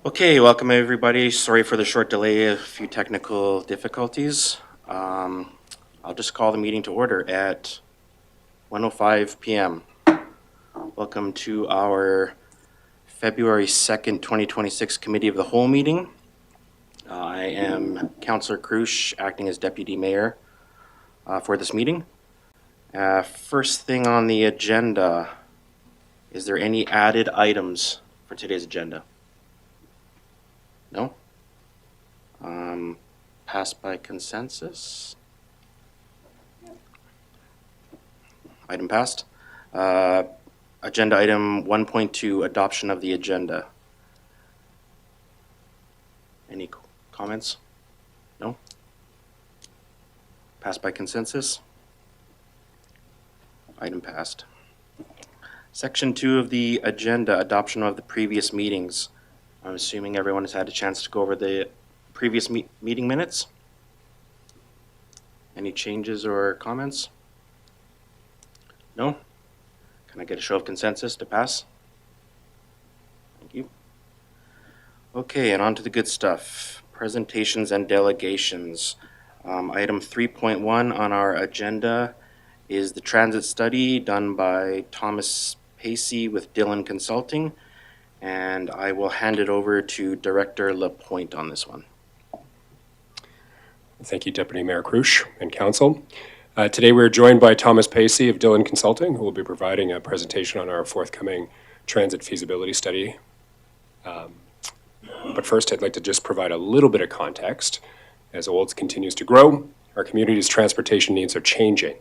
Okay, welcome everybody. Sorry for the short delay, a few technical difficulties. I'll just call the meeting to order at 1:05 p.m. Welcome to our February 2nd, 2026 Committee of the Whole meeting. I am Councillor Krusch, acting as Deputy Mayor for this meeting. First thing on the agenda, is there any added items for today's agenda? No? Passed by consensus. Item passed. Agenda item 1.2, adoption of the agenda. Any comments? No? Passed by consensus. Item passed. Section 2 of the agenda, adoption of the previous meetings. I'm assuming everyone has had a chance to go over the previous meeting minutes. Any changes or comments? No? Can I get a show of consensus to pass? Thank you. Okay, and on to the good stuff. Presentations and delegations. Item 3.1 on our agenda is the transit study done by Thomas Pacey with Dillon Consulting, and I will hand it over to Director Lapointe on this one. Thank you, Deputy Mayor Krusch and Council. Today we're joined by Thomas Pacey of Dillon Consulting, who will be providing a presentation on our forthcoming transit feasibility study. But first, I'd like to just provide a little bit of context. As Olds continues to grow, our community's transportation needs are changing.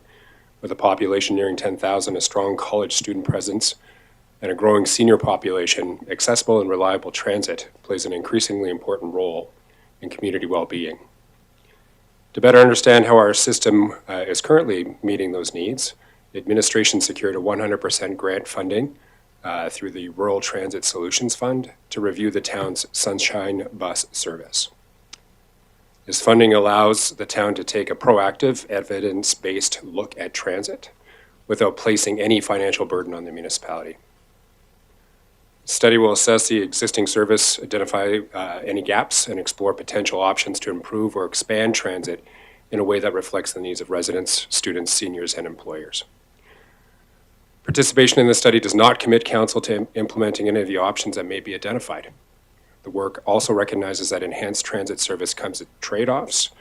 With a population nearing 10,000, a strong college student presence, and a growing senior population, accessible and reliable transit plays an increasingly important role in community well-being. To better understand how our system is currently meeting those needs, the administration secured a 100% grant funding through the Rural Transit Solutions Fund to review the town's Sunshine Bus service. This funding allows the town to take a proactive, evidence-based look at transit without placing any financial burden on the municipality. The study will assess the existing service, identify any gaps, and explore potential options to improve or expand transit in a way that reflects the needs of residents, students, seniors, and employers. Participation in the study does not commit council to implementing any of the options that may be identified. The work also recognizes that enhanced transit service comes with trade-offs.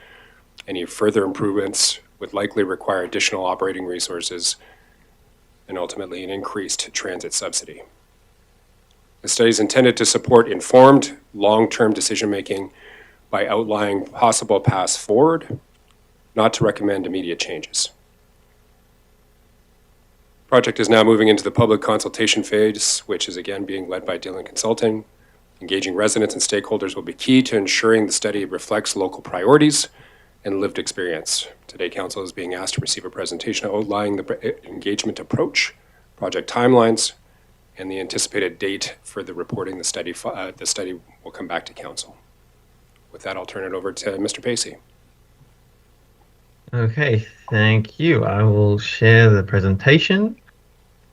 Any further improvements would likely require additional operating resources and ultimately an increased transit subsidy. The study is intended to support informed, long-term decision-making by outlining possible paths forward, not to recommend immediate changes. The project is now moving into the public consultation phase, which is again being led by Dillon Consulting. Engaging residents and stakeholders will be key to ensuring the study reflects local priorities and lived experience. Today, Council is being asked to receive a presentation outlining the engagement approach, project timelines, and the anticipated date for the reporting the study. The study will come back to Council. With that, I'll turn it over to Mr. Pacey. Okay, thank you. I will share the presentation.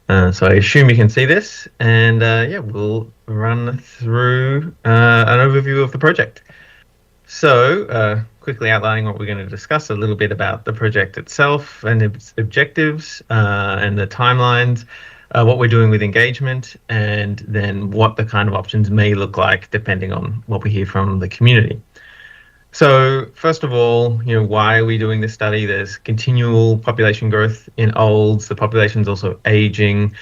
So I assume you can see this, and yeah, we'll run through an overview of the project. So quickly outlining what we're going to discuss, a little bit about the project itself and its objectives and the timelines, what we're doing with engagement, and then what the kind of options may look like depending on what we hear from the community. So first of all, why are we doing this study? There's continual population growth in Olds. The population's also aging.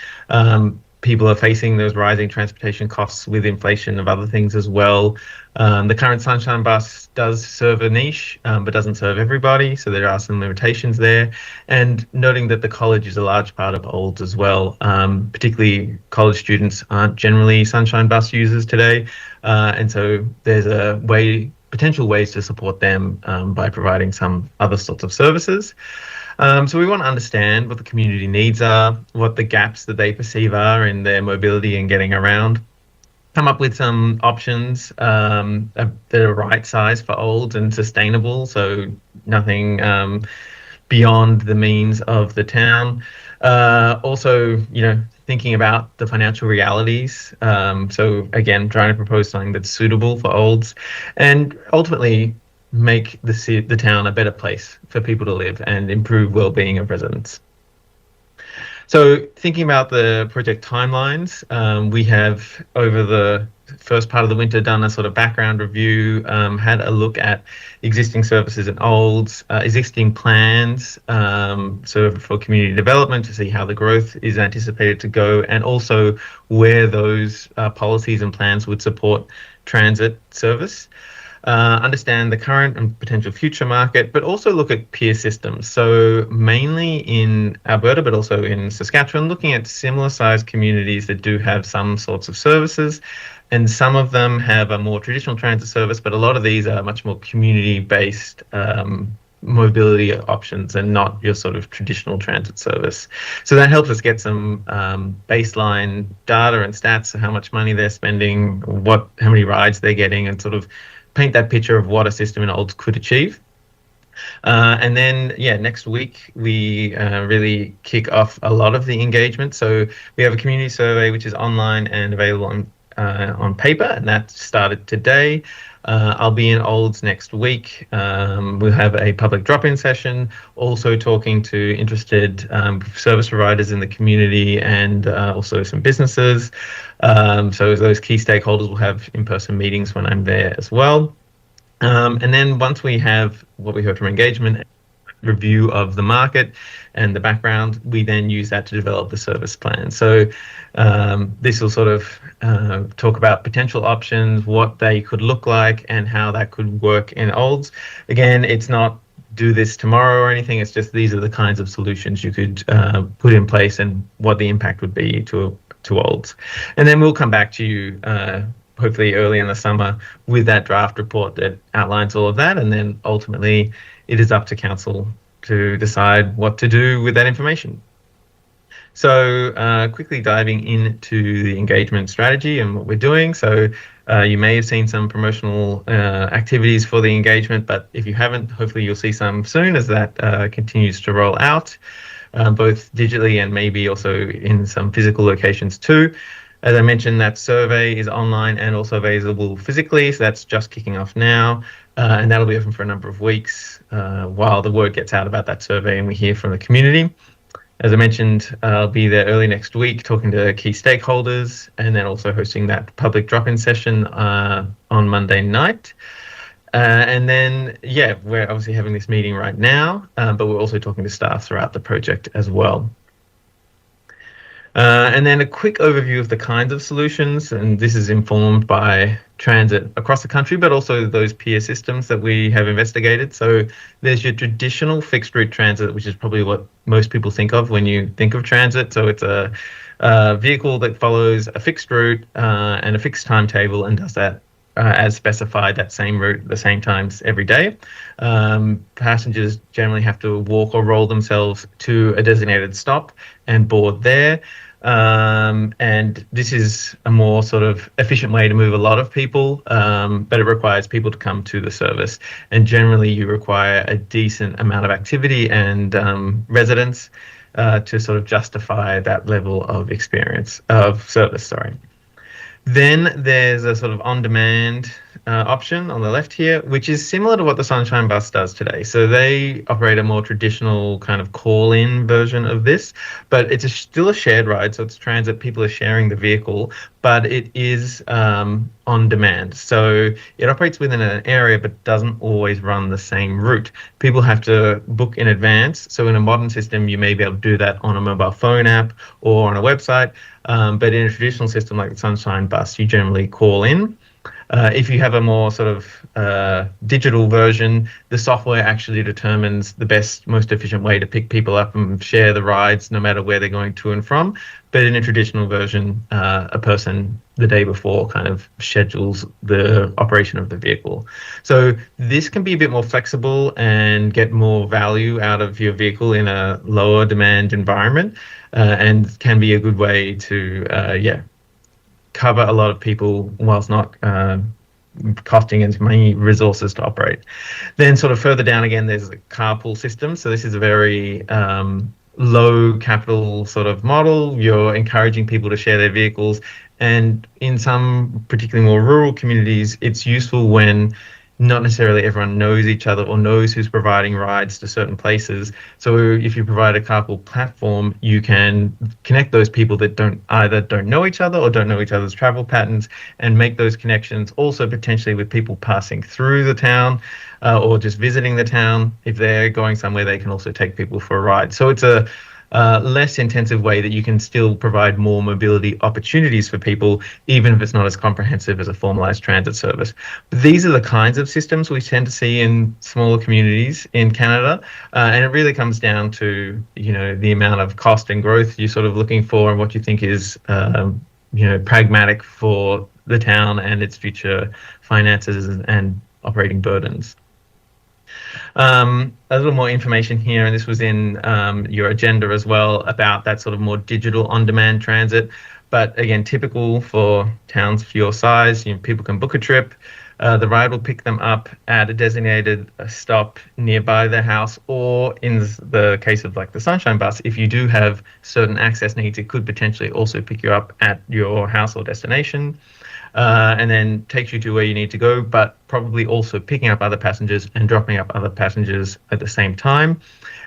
People are facing those rising transportation costs with inflation of other things as well. The current Sunshine Bus does serve a niche, but doesn't serve everybody. So there are some limitations there. And noting that the college is a large part of Olds as well, particularly college students aren't generally Sunshine Bus users today. And so there's potential ways to support them by providing some other sorts of services. So we want to understand what the community needs are, what the gaps that they perceive are in their mobility and getting around, come up with some options that are right size for Olds and sustainable, so nothing beyond the means of the town. Also, thinking about the financial realities. So again, trying to propose something that's suitable for olds, and ultimately make the town a better place for people to live and improve well-being of residents. So thinking about the project timelines, we have over the first part of the winter done a sort of background review, had a look at existing services and olds, existing plans, so for community development to see how the growth is anticipated to go, and also where those policies and plans would support transit service. Understand the current and potential future market, but also look at peer systems. So mainly in Alberta, but also in Saskatchewan, looking at similar sized communities that do have some sorts of services. And some of them have a more traditional transit service, but a lot of these are much more community-based mobility options and not your sort of traditional transit service. So that helps us get some baseline data and stats of how much money they're spending, how many rides they're getting, and sort of paint that picture of what a system in olds could achieve. And then, next week we really kick off a lot of the engagement. So we have a community survey which is online and available on paper, and that started today. I'll be in Olds next week. We'll have a public drop-in session, also talking to interested service providers in the community and also some businesses. So those key stakeholders will have in-person meetings when I'm there as well. And then once we have what we heard from engagement, review of the market and the background, we then use that to develop the service plan. So this will sort of talk about potential options, what they could look like, and how that could work in olds. Again, it's not do this tomorrow or anything. It's just these are the kinds of solutions you could put in place and what the impact would be to olds. And then we'll come back to you hopefully early in the summer with that draft report that outlines all of that, and then ultimately it is up to council to decide what to do with that information. So quickly diving into the engagement strategy and what we're doing. So you may have seen some promotional activities for the engagement, but if you haven't, hopefully you'll see some soon as that continues to roll out, both digitally and maybe also in some physical locations too. As I mentioned, that survey is online and also available physically, so that's just kicking off now, and that'll be open for a number of weeks while the word gets out about that survey and we hear from the community. As I mentioned, I'll be there early next week talking to key stakeholders and then also hosting that public drop-in session on Monday night. And then, we're obviously having this meeting right now, but we're also talking to staff throughout the project as well. And then a quick overview of the kinds of solutions, and this is informed by transit across the country, but also those peer systems that we have investigated. So there's your traditional fixed route transit, which is probably what most people think of when you think of transit. So it's a vehicle that follows a fixed route and a fixed timetable and does that as specified, that same route, the same times every day. Passengers generally have to walk or roll themselves to a designated stop and board there. And this is a more sort of efficient way to move a lot of people, but it requires people to come to the service. And generally you require a decent amount of activity and residents to sort of justify that level of service. Then there's a sort of on-demand option on the left here, which is similar to what the Sunshine Bus does today. So they operate a more traditional kind of call-in version of this, but it's still a shared ride. So it's transit, people are sharing the vehicle, but it is on demand. So it operates within an area, but doesn't always run the same route. People have to book in advance. So in a modern system, you may be able to do that on a mobile phone app or on a website. But in a traditional system like the Sunshine Bus, you generally call in. If you have a more sort of digital version, the software actually determines the best, most efficient way to pick people up and share the rides no matter where they're going to and from. But in a traditional version, a person the day before kind of schedules the operation of the vehicle. So this can be a bit more flexible and get more value out of your vehicle in a lower demand environment, and can be a good way to, cover a lot of people whilst not costing as many resources to operate. Then sort of further down again, there's a carpool system. So this is a very low capital sort of model. You're encouraging people to share their vehicles. And in some particularly more rural communities, it's useful when not necessarily everyone knows each other or knows who's providing rides to certain places. So if you provide a carpool platform, you can connect those people that don't know each other or don't know each other's travel patterns, and make those connections also potentially with people passing through the town, or just visiting the town. If they're going somewhere, they can also take people for a ride. So it's a less intensive way that you can still provide more mobility opportunities for people, even if it's not as comprehensive as a formalized transit service. But these are the kinds of systems we tend to see in smaller communities in Canada, and it really comes down to, you know, the amount of cost and growth you're sort of looking for and what you think is you know, pragmatic for the town and its future finances and operating burdens. A little more information here, and this was in your agenda as well, about that sort of more digital on-demand transit. But again, typical for towns of your size, you know, people can book a trip. The ride will pick them up at a designated stop nearby their house, or in the case of like the Sunshine Bus, if you do have certain access needs, it could potentially also pick you up at your house or destination. And then takes you to where you need to go, but probably also picking up other passengers and dropping up other passengers at the same time.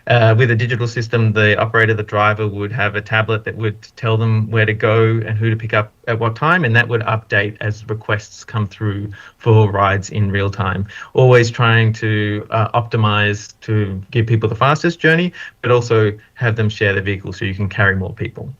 With a digital system, the operator, the driver, would have a tablet that would tell them where to go and who to pick up at what time, and that would update as requests come through for rides in real time. Always trying to optimize to give people the fastest journey, but also have them share their vehicle so you can carry more people.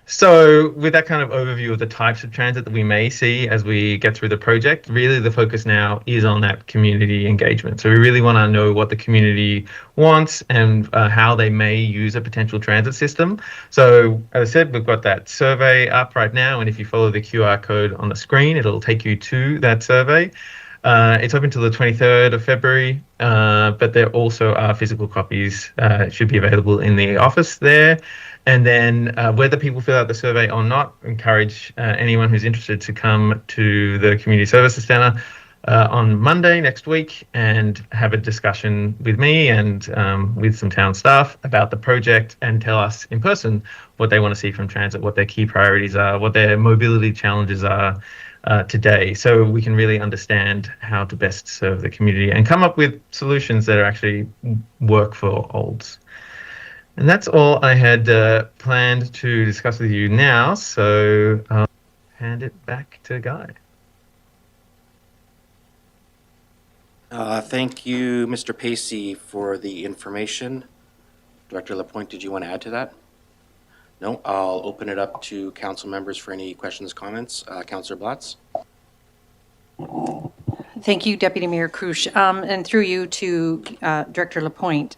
So with that kind of overview of the types of transit that we may see as we get through the project, really the focus now is on that community engagement. So we really want to know what the community wants and how they may use a potential transit system. So as I said, we've got that survey up right now, and if you follow the QR code on the screen, it'll take you to that survey. It's open till the 23rd of February, but there also are physical copies should be available in the office there. And then whether people fill out the survey or not, encourage anyone who's interested to come to the Community Services Centre on Monday next week and have a discussion with me and with some town staff about the project, and tell us in person what they want to see from transit, what their key priorities are, what their mobility challenges are today, so we can really understand how to best serve the community and come up with solutions that are actually work for Olds. And that's all I had planned to discuss with you now, so I'll hand it back to Guy. Thank you, Mr. Pacey, for the information. Director Lapointe, did you want to add to that? No, I'll open it up to council members for any questions, comments. Councillor Blatz. Thank you, Deputy Mayor Krush, and through you to Director Lapointe.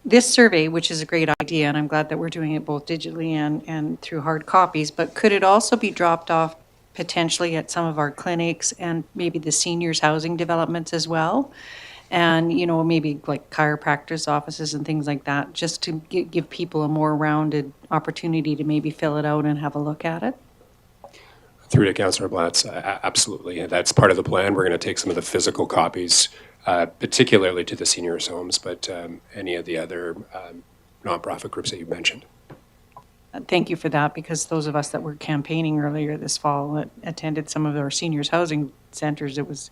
This survey, which is a great idea, and I'm glad that we're doing it both digitally and through hard copies, but could it also be dropped off potentially at some of our clinics and maybe the seniors housing developments as well? And, you know, maybe like chiropractors offices and things like that, just to give people a more rounded opportunity to maybe fill it out and have a look at it? Through to Councillor Blatz, absolutely. That's part of the plan. We're going to take some of the physical copies, particularly to the seniors' homes, but any of the other nonprofit groups that you mentioned. Thank you for that, because those of us that were campaigning earlier this fall that attended some of our seniors housing centers, it was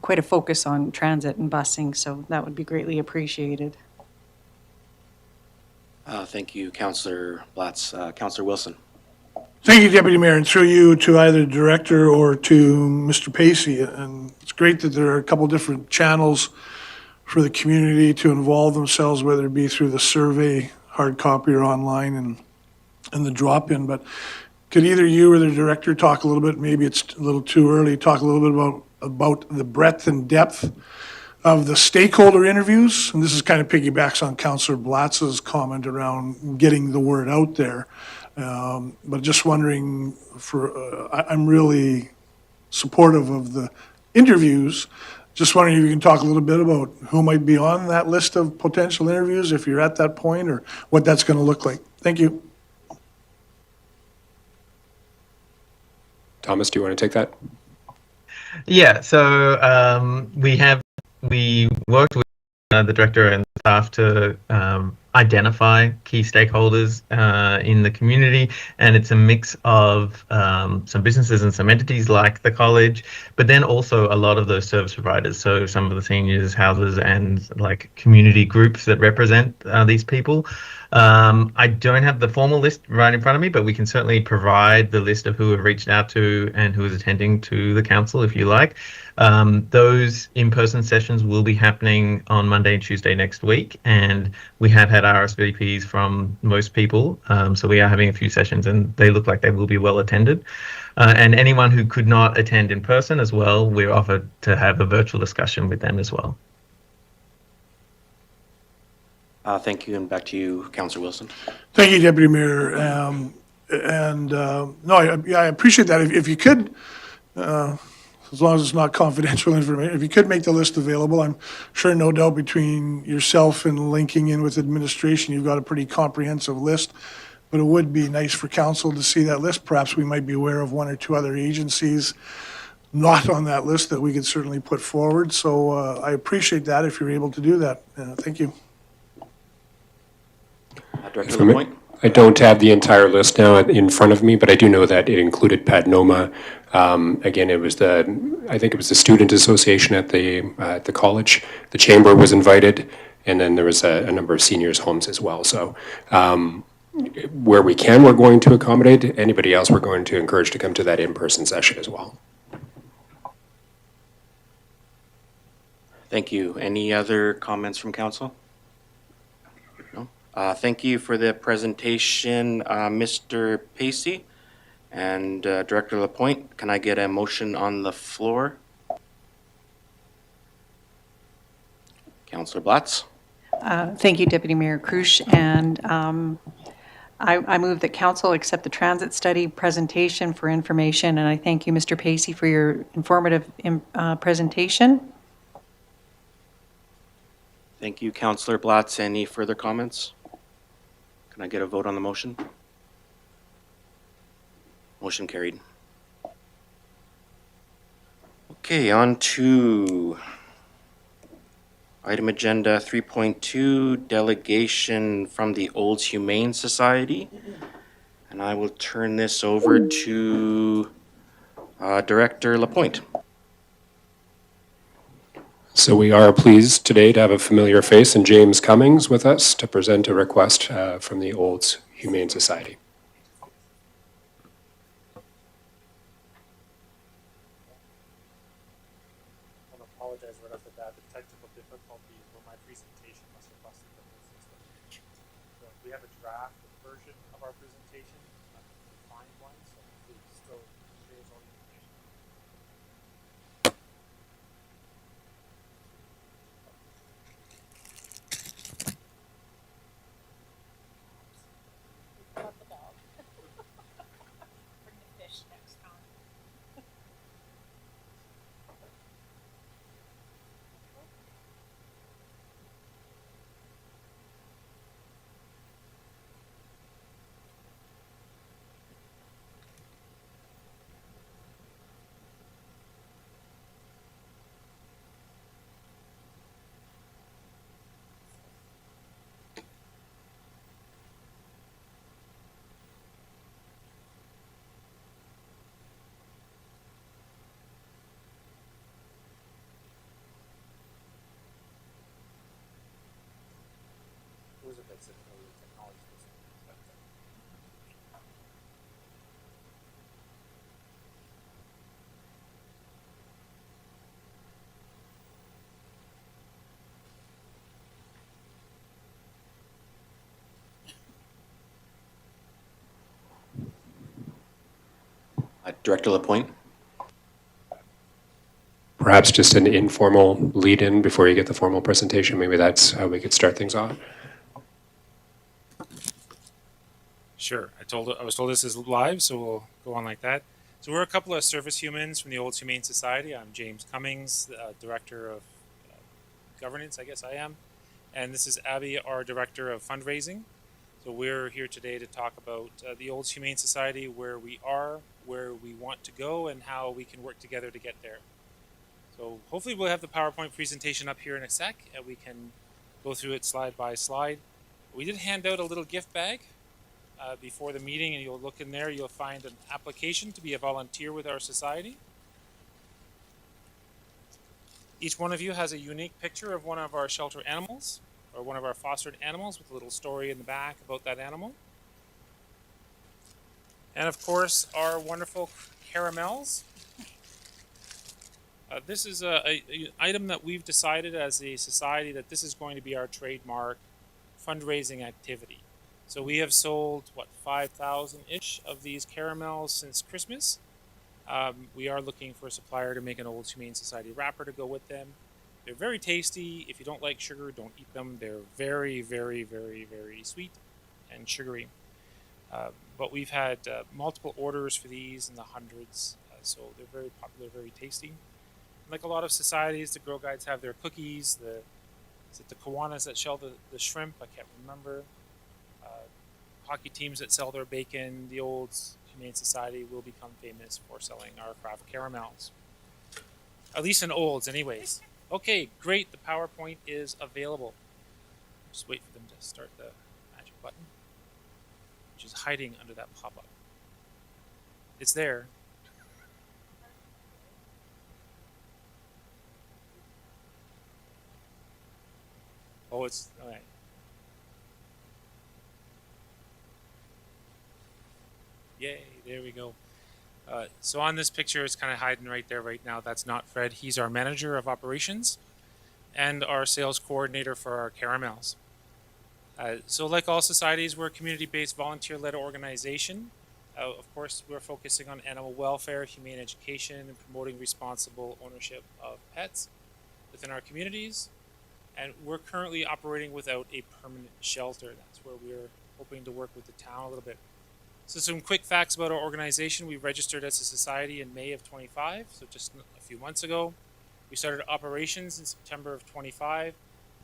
quite a focus on transit and busing, so that would be greatly appreciated. Thank you, Councillor Blatz. Councillor Wilson. Thank you, Deputy Mayor, and through you to either Director or to Mr. Pacey. And it's great that there are a couple different channels for the community to involve themselves, whether it be through the survey, hard copy, or online, and the drop-in. But could either you or the Director talk a little bit, maybe it's a little too early, talk a little bit about the breadth and depth of the stakeholder interviews? And this is kind of piggybacks on Councillor Blatz's comment around getting the word out there. But just wondering, I'm really supportive of the interviews. Just wondering if you can talk a little bit about who might be on that list of potential interviews, if you're at that point, or what that's going to look like. Thank you. Thomas, do you want to take that? Yeah, so we worked with the director and staff to identify key stakeholders in the community, and it's a mix of some businesses and some entities like the college, but then also a lot of those service providers. So some of the seniors houses and like community groups that represent these people. I don't have the formal list right in front of me, but we can certainly provide the list of who have reached out to and who is attending to the council if you like. Those in-person sessions will be happening on Monday and Tuesday next week, and we have had RSVPs from most people. So we are having a few sessions, and they look like they will be well attended. And anyone who could not attend in person as well, we're offered to have a virtual discussion with them as well. Thank you, and back to you, Councillor Wilson. Thank you, Deputy Mayor. I appreciate that. If you could, as long as it's not confidential information, if you could make the list available, I'm sure no doubt between yourself and linking in with administration, you've got a pretty comprehensive list. But it would be nice for council to see that list. Perhaps we might be aware of one or two other agencies not on that list that we could certainly put forward. So I appreciate that if you're able to do that. Thank you. Director For me- Lapointe? I don't have the entire list now in front of me, but I do know that it included Padnoma. Again, I think it was the Student Association at the college. The chamber was invited, and then there was a number of seniors' homes as well. So where we can, we're going to accommodate. Anybody else, we're going to encourage to come to that in-person session as well. Thank you. Any other comments from council? No? Thank you for the presentation, Mr. Pacey. And Director Lapointe, can I get a motion on the floor? Councillor Blatz? Thank you, Deputy Mayor Krush. And I move that council accept the transit study presentation for information. And I thank you, Mr. Pacey, for your informative presentation. Thank you, Councillor Blatz. Any further comments? Can I get a vote on the motion? Motion carried. Okay, on to item agenda 3.2, delegation from the Olds Humane Society. And I will turn this over to Director Lapointe. So we are pleased today to have a familiar face in James Cummings with us to present a request from the Olds Humane Society. I apologize right off the bat. The technical difficulties where my presentation must have busted the whole system. So we have a draft version of our presentation, not a defined one, so it still shares all the information. Love the dog. Bring the fish next time. It was a bit difficult with technology. Director Lapointe? Perhaps just an informal lead-in before you get the formal presentation. Maybe that's how we could start things off. Sure. I was told this is live, so we'll go on like that. So we're a couple of service humans from the Olds Humane Society. I'm James Cummings, Director of Governance, I guess I am. And this is Abby, our Director of Fundraising. So we're here today to talk about the Olds Humane Society, where we are, where we want to go, and how we can work together to get there. So hopefully we'll have the PowerPoint presentation up here in a sec, and we can go through it slide by slide. We did hand out a little gift bag before the meeting, and you'll look in there, you'll find an application to be a volunteer with our society. Each one of you has a unique picture of one of our shelter animals or one of our fostered animals with a little story in the back about that animal. And of course, our wonderful caramels. This is a item that we've decided as a society that this is going to be our trademark fundraising activity. So we have sold, 5,000-ish of these caramels since Christmas. We are looking for a supplier to make an Old Humane Society wrapper to go with them. They're very tasty. If you don't like sugar, don't eat them. They're very, very, very, very sweet and sugary. But we've had multiple orders for these in the hundreds, so they're very popular, very tasty. Like a lot of societies, the Girl Guides have their cookies. Is it the Kiwanis that sell the shrimp? I can't remember. Hockey teams that sell their bacon. The Old Humane Society will become famous for selling our craft caramels. At least in Olds, anyways. Okay, great. The PowerPoint is available. Just wait for them to start the magic button, which is hiding under that pop-up. It's there. Oh, it's all right. Yay, there we go. So on this picture, it's kind of hiding right there right now. That's not Fred. He's our manager of operations and our sales coordinator for our caramels. So like all societies, we're a community-based volunteer-led organization. Of course, we're focusing on animal welfare, humane education, and promoting responsible ownership of pets within our communities. And we're currently operating without a permanent shelter. That's where we're hoping to work with the town a little bit. So some quick facts about our organization. We registered as a society in May of 25, so just a few months ago. We started operations in September of 25,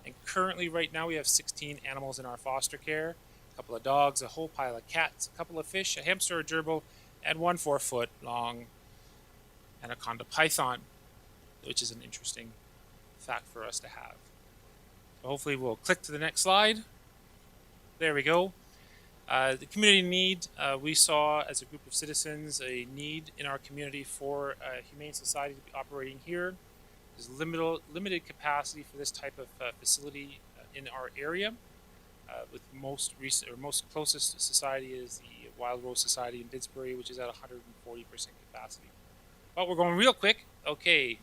and currently right now we have 16 animals in our foster care, a couple of dogs, a whole pile of cats, a couple of fish, a hamster, a gerbil, and one 4-foot long anaconda python, which is an interesting fact for us to have. So hopefully we'll click to the next slide. There we go. The community need, we saw as a group of citizens a need in our community for a humane society to be operating here. There's limited capacity for this type of facility in our area. With most recent or most closest society is the Wild Rose Society in Didsbury, which is at 140% capacity. But we're going real quick. Okay,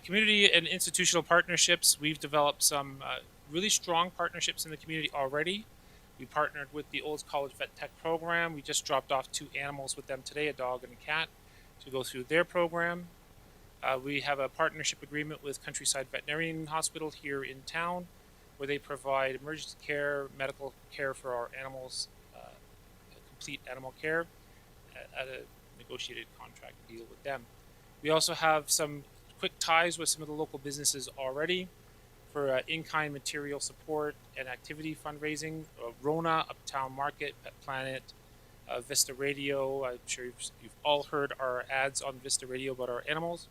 community and institutional partnerships. We've developed some really strong partnerships in the community already. We partnered with the Olds College Vet Tech program. We just dropped off 2 animals with them today, a dog and a cat, to go through their program. We have a partnership agreement with Countryside Veterinarian Hospital here in town, where they provide emergency care, medical care for our animals, complete animal care at a negotiated contract deal with them. We also have some quick ties with some of the local businesses already for in-kind material support and activity fundraising. Rona, Uptown Market, Pet Planet, Vista Radio. I'm sure you've all heard our ads on Vista Radio about our animals.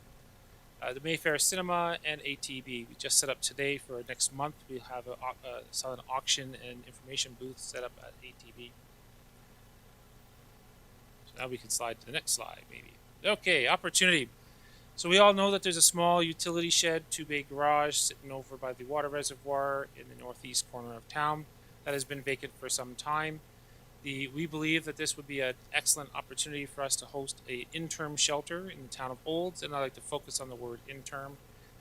The Mayfair Cinema and ATB. We just set up today for next month. We'll have a silent auction and information booth set up at ATB. So now we can slide to the next slide, maybe. Okay, opportunity. So we all know that there's a small utility shed, 2-bay garage sitting over by the water reservoir in the northeast corner of town that has been vacant for some time. We believe that this would be an excellent opportunity for us to host an interim shelter in the town of Olds, and I like to focus on the word interim.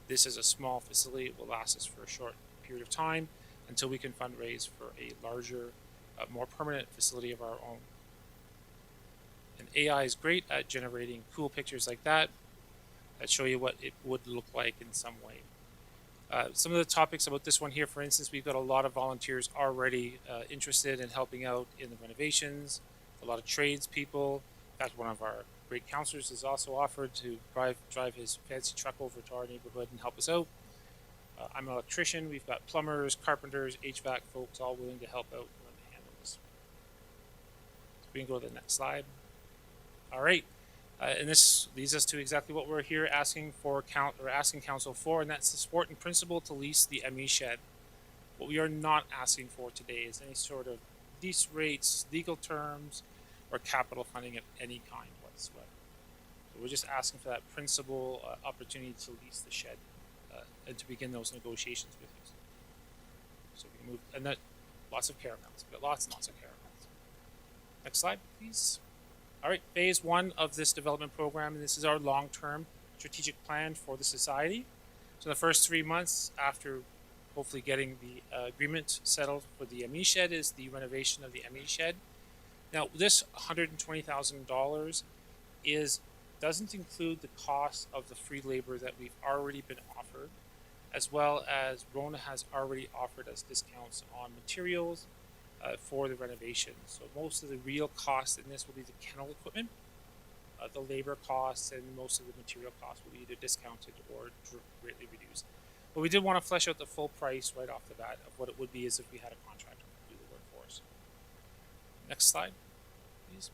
This is a small facility. It will last us for a short period of time until we can fundraise for a larger, more permanent facility of our own. And AI is great at generating cool pictures like that show you what it would look like in some way. Some of the topics about this one here, for instance, we've got a lot of volunteers already interested in helping out in the renovations, a lot of tradespeople. In fact, one of our great counselors has also offered to drive his fancy truck over to our neighborhood and help us out. I'm an electrician. We've got plumbers, carpenters, HVAC folks all willing to help out and handle this. So we can go to the next slide. All right. And this leads us to exactly what we're here asking council for, and that's the support and principle to lease the ME shed. What we are not asking for today is any sort of lease rates, legal terms, or capital funding of any kind whatsoever. So we're just asking for that principal opportunity to lease the shed and to begin those negotiations with you. So we can move, and that lots of caravans. We've got lots and lots of caravans. Next slide, please. All right, phase one of this development program, and this is our long-term strategic plan for the society. So the first 3 months after hopefully getting the agreement settled for the ME shed is the renovation of the ME shed. Now this $120,000 doesn't include the cost of the free labor that we've already been offered, as well as Rona has already offered us discounts on materials for the renovation. So most of the real costs in this will be the kennel equipment. The labor costs and most of the material costs will be either discounted or greatly reduced. But we did want to flesh out the full price right off the bat of what it would be as if we had a contractor do the work for us. Next slide, please.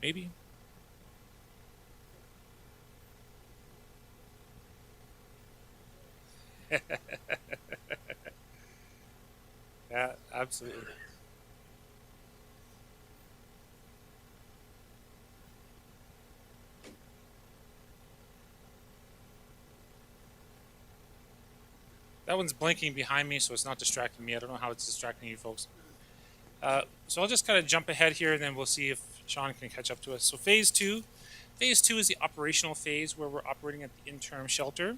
Maybe. Yeah, absolutely. That one's blinking behind me, so it's not distracting me. I don't know how it's distracting you folks. So I'll just kind of jump ahead here, and then we'll see if Sean can catch up to us. So phase two is the operational phase where we're operating at the interim shelter.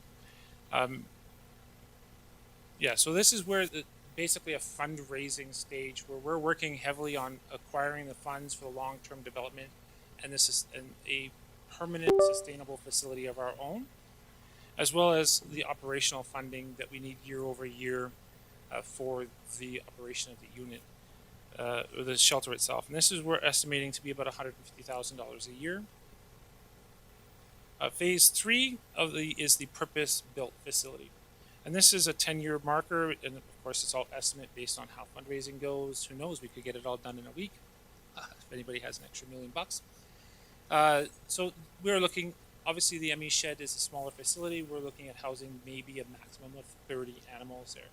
Yeah, so this is where basically a fundraising stage where we're working heavily on acquiring the funds for the long-term development and this is a permanent sustainable facility of our own, as well as the operational funding that we need year over year for the operation of the unit or the shelter itself. And this is we're estimating to be about $150,000 a year. Phase three is the purpose-built facility. And this is a 10-year marker, and of course it's all estimate based on how fundraising goes. Who knows, we could get it all done in a week, if anybody has an extra $1 million. So we're looking, obviously the ME shed is a smaller facility. We're looking at housing maybe a maximum of 30 animals there.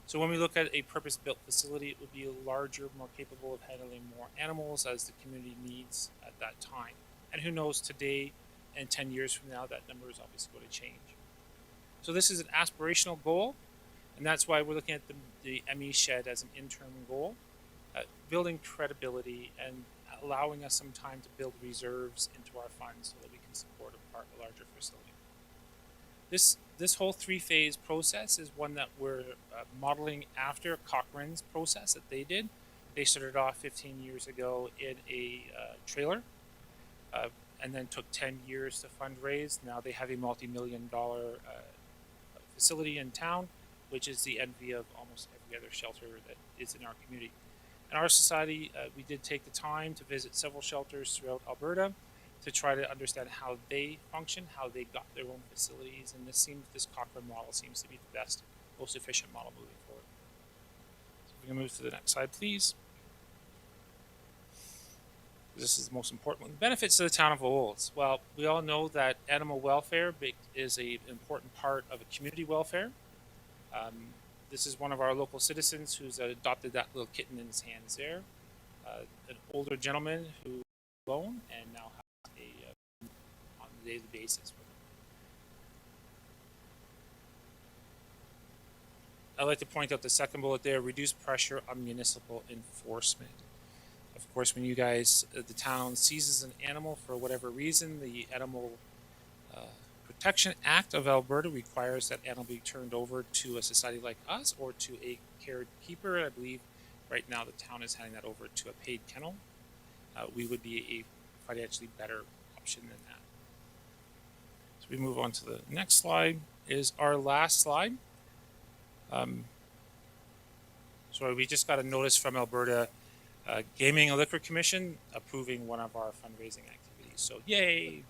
So when we look at a purpose-built facility, it would be larger, more capable of handling more animals as the community needs at that time. And who knows, today and 10 years from now, that number is obviously going to change. So this is an aspirational goal, and that's why we're looking at the ME shed as an interim goal, building credibility and allowing us some time to build reserves into our funds so that we can support a larger facility. This whole three-phase process is one that we're modeling after Cochrane's process that they did. They started off 15 years ago in a trailer, and then took 10 years to fundraise. Now they have a multi-million-dollar facility in town, which is the envy of almost every other shelter that is in our community. In our society, we did take the time to visit several shelters throughout Alberta to try to understand how they function, how they got their own facilities, and this Cochrane model seems to be the best, most efficient model moving forward. So we can move to the next slide, please. This is the most important one. Benefits to the town of Olds. Well, we all know that animal welfare is an important part of a community welfare. This is one of our local citizens who's adopted that little kitten in his hands there. An older gentleman who is alone and now has on a daily basis. I'd like to point out the second bullet there, reduce pressure on municipal enforcement. Of course, when you guys, the town seizes an animal for whatever reason, the Animal Protection Act of Alberta requires that animal be turned over to a society like us or to a carekeeper. I believe right now the town is handing that over to a paid kennel. We would be a financially better option than that. So we move on to the next slide, is our last slide. So we just got a notice from Alberta Gaming and Liquor Commission approving one of our fundraising activities. So yay!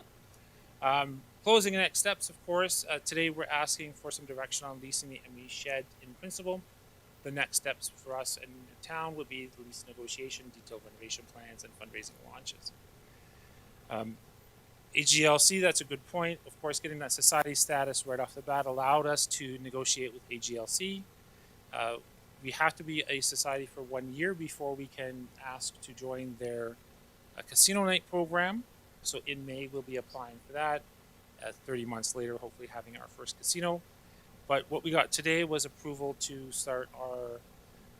Closing the next steps, of course. Today we're asking for some direction on leasing the ME shed in principle. The next steps for us in the town would be the lease negotiation, detailed renovation plans, and fundraising launches. AGLC, that's a good point. Of course, getting that society status right off the bat allowed us to negotiate with AGLC. We have to be a society for 1 year before we can ask to join their casino night program. So in May, we'll be applying for that. 30 months later, hopefully having our first casino. But what we got today was approval to start our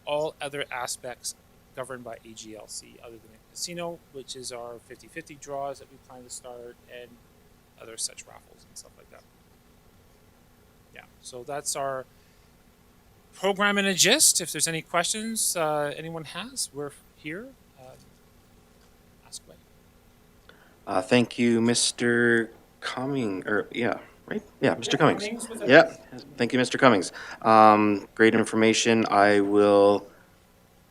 all other aspects governed by AGLC other than a casino, which is our 50-50 draws that we plan to start and other such raffles and stuff like that. Yeah, so that's our program in a gist. If there's any questions anyone has, we're here. Ask away. Thank you, Mr. Cummings, right? Yeah, Mr. Cummings. Cummings was it? Yeah, thank you, Mr. Cummings. Great information. I will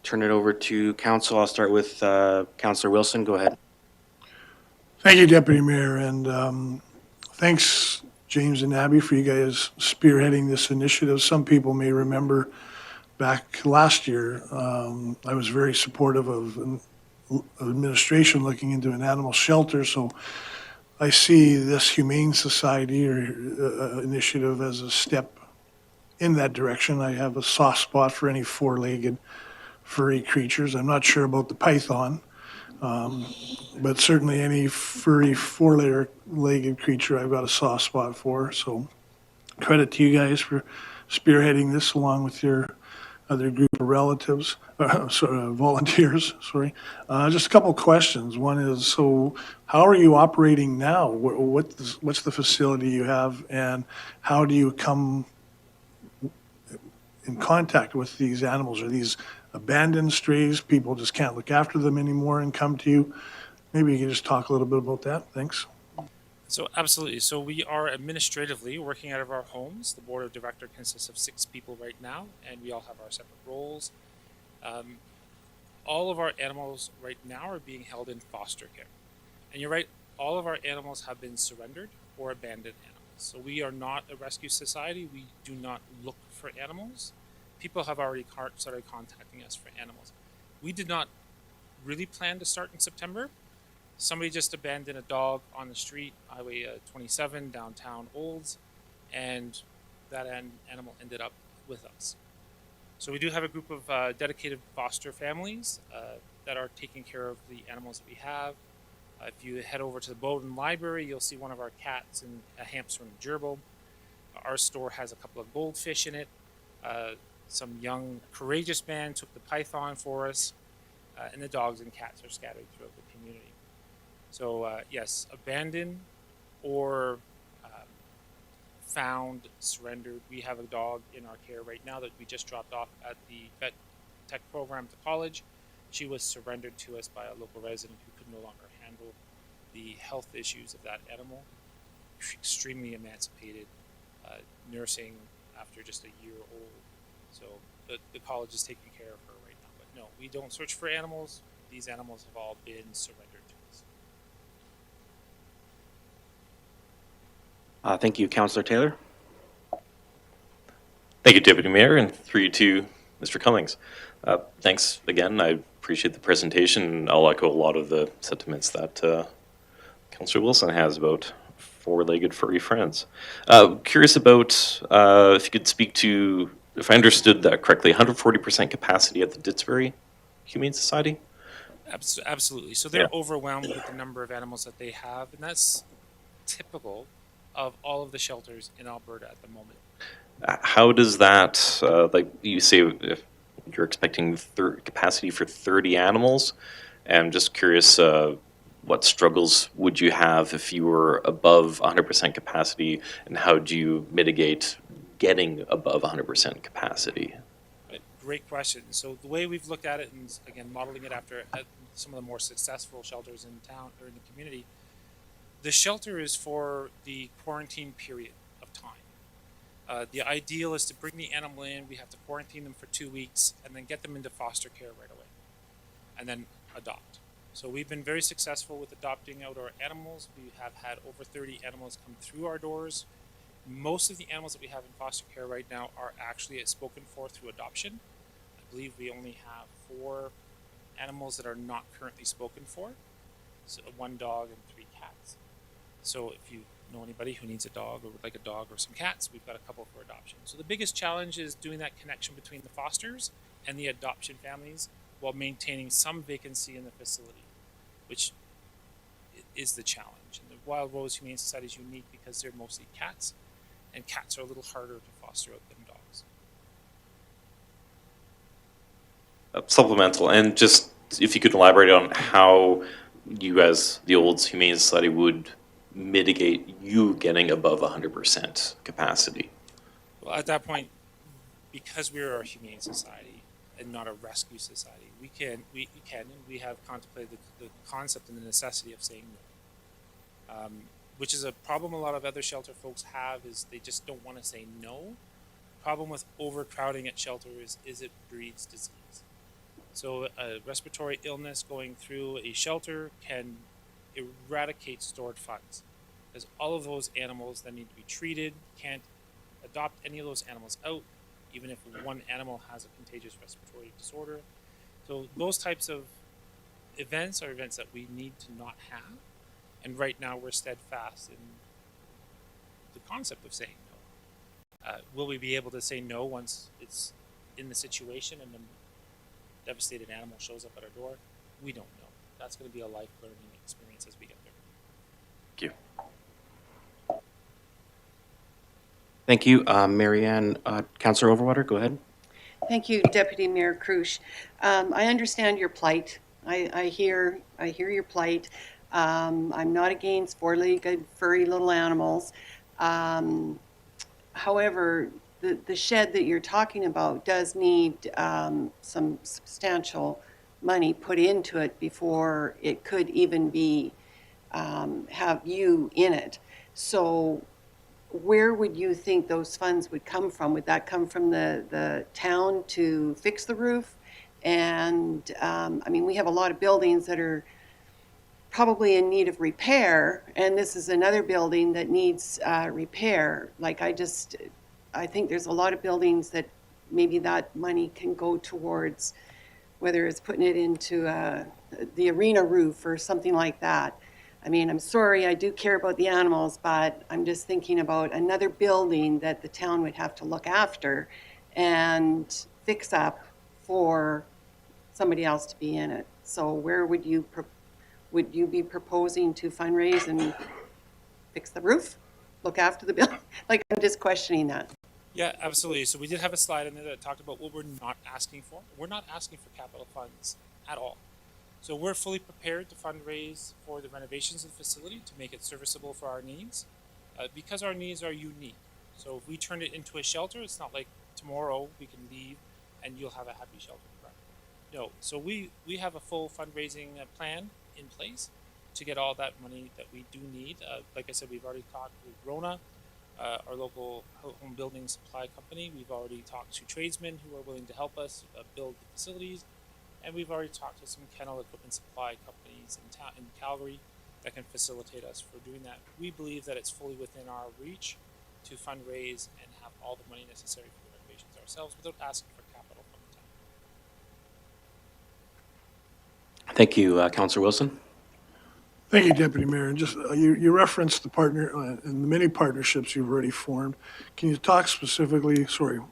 turn it over to council. I'll start with Councillor Wilson. Go ahead. Thank you, Deputy Mayor, and thanks, James and Abby, for you guys spearheading this initiative. Some people may remember back last year, I was very supportive of an administration looking into an animal shelter, so I see this Humane Society or initiative as a step in that direction. I have a soft spot for any four-legged furry creatures. I'm not sure about the python, but certainly any furry four-legged creature I've got a soft spot for. So credit to you guys for spearheading this along with your other group of relatives, volunteers, sorry. Just a couple of questions. One is, so how are you operating now? What's the facility you have, and how do you come in contact with these animals? Are these abandoned strays? People just can't look after them anymore and come to you? Maybe you can just talk a little bit about that. Thanks. So absolutely. So we are administratively working out of our homes. The board of director consists of 6 people right now, and we all have our separate roles. All of our animals right now are being held in foster care. And you're right, all of our animals have been surrendered or abandoned animals. So we are not a rescue society. We do not look for animals. People have already started contacting us for animals. We did not really plan to start in September. Somebody just abandoned a dog on the street, Highway 27, downtown Olds, and that animal ended up with us. So we do have a group of dedicated foster families that are taking care of the animals that we have. If you head over to the Bowden Library, you'll see one of our cats and a hamster and a gerbil. Our store has a couple of goldfish in it. Some young, courageous man took the python for us, and the dogs and cats are scattered throughout the community. So yes, abandoned or found, surrendered. We have a dog in our care right now that we just dropped off at the vet tech program to college. She was surrendered to us by a local resident who could no longer handle the health issues of that animal. Extremely emancipated, nursing after just a year old. So the college is taking care of her right now. But no, we don't search for animals. These animals have all been surrendered to us. Thank you, Councillor Taylor. Thank you, Deputy Mayor, and through you to Mr. Cummings. Thanks again. I appreciate the presentation, and I'll echo a lot of the sentiments that Councillor Wilson has about four-legged furry friends. Curious about if you could speak to, if I understood that correctly, 140% capacity at the Didsbury Humane Society? Absolutely. So they're overwhelmed with the number of animals that they have, and that's typical of all of the shelters in Alberta at the moment. How does that, like you say, if you're expecting capacity for 30 animals, and I'm just curious, what struggles would you have if you were above 100% capacity, and how do you mitigate getting above 100% capacity? Great question. So the way we've looked at it, and again, modeling it after some of the more successful shelters in town or in the community, the shelter is for the quarantine period of time. The ideal is to bring the animal in, we have to quarantine them for 2 weeks, and then get them into foster care right away, and then adopt. So we've been very successful with adopting out our animals. We have had over 30 animals come through our doors. Most of the animals that we have in foster care right now are actually spoken for through adoption. I believe we only have 4 animals that are not currently spoken for. So 1 dog and 3 cats. So if you know anybody who needs a dog or would like a dog or some cats, we've got a couple for adoption. So the biggest challenge is doing that connection between the fosters and the adoption families while maintaining some vacancy in the facility, which is the challenge. And the Wild Rose Humane Society is unique because they're mostly cats, and cats are a little harder to foster out than dogs. Supplemental, and just if you could elaborate on how you, as the Olds Humane Society, would mitigate you getting above 100% capacity. Well, at that point, because we're a humane society and not a rescue society, we have contemplated the concept and the necessity of saying no. Which is a problem a lot of other shelter folks have, is they just don't want to say no. Problem with overcrowding at shelters is it breeds disease. So a respiratory illness going through a shelter can eradicate stored funds, because all of those animals that need to be treated can't adopt any of those animals out, even if one animal has a contagious respiratory disorder. So those types of events are events that we need to not have. And right now we're steadfast in the concept of saying no. Will we be able to say no once it's in the situation and a devastated animal shows up at our door? We don't know. That's going to be a life learning experience as we get there. Thank you. Thank you, Marianne. Councillor Overwater, go ahead. Thank you, Deputy Mayor Krush. I understand your plight. I hear your plight. I'm not against four-legged, furry little animals. However, the shed that you're talking about does need some substantial money put into it before it could even be have you in it. So where would you think those funds would come from? Would that come from the town to fix the roof? And I mean, we have a lot of buildings that are probably in need of repair, and this is another building that needs repair. Like I think there's a lot of buildings that maybe that money can go towards, whether it's putting it into the arena roof or something like that. I mean, I'm sorry, I do care about the animals, but I'm just thinking about another building that the town would have to look after and fix up for somebody else to be in it. So where would you be proposing to fundraise and fix the roof, look after the building? Like, I'm just questioning that. Yeah, absolutely. So we did have a slide in there that talked about what we're not asking for. We're not asking for capital funds at all. So we're fully prepared to fundraise for the renovations of the facility to make it serviceable for our needs, because our needs are unique. So if we turn it into a shelter, it's not like tomorrow we can leave and you'll have a happy shelter. No, so we have a full fundraising plan in place to get all that money that we do need. Like I said, we've already talked with Rona, our local home building supply company. We've already talked to tradesmen who are willing to help us build the facilities. And we've already talked to some kennel equipment supply companies in Calgary that can facilitate us for doing that. We believe that it's fully within our reach to fundraise and have all the money necessary for the renovations ourselves without asking for capital from the town. Thank you, Councillor Wilson. Thank you, Deputy Mayor. And just, you referenced the partner and the many partnerships you've already formed. Can you talk specifically, through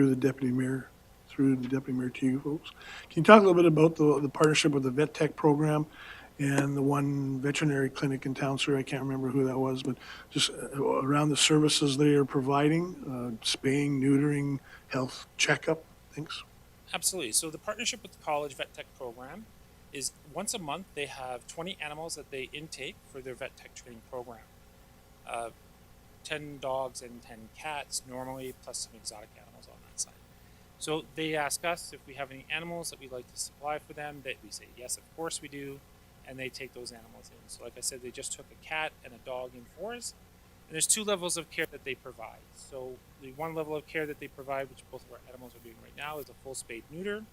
the Deputy Mayor to you folks, can you talk a little bit about the partnership with the Vet Tech program and the one veterinary clinic in town, sir? I can't remember who that was, but just around the services they are providing, spaying, neutering, health checkup, things. Absolutely. So the partnership with the College Vet Tech program is once a month they have 20 animals that they intake for their vet tech training program. 10 dogs and 10 cats normally, plus some exotic animals on that side. So they ask us if we have any animals that we'd like to supply for them. That we say, yes, of course we do. And they take those animals in. So like I said, they just took a cat and a dog in for us. And there's 2 levels of care that they provide. So the one level of care that they provide, which both of our animals are doing right now, is a full spayed neuter,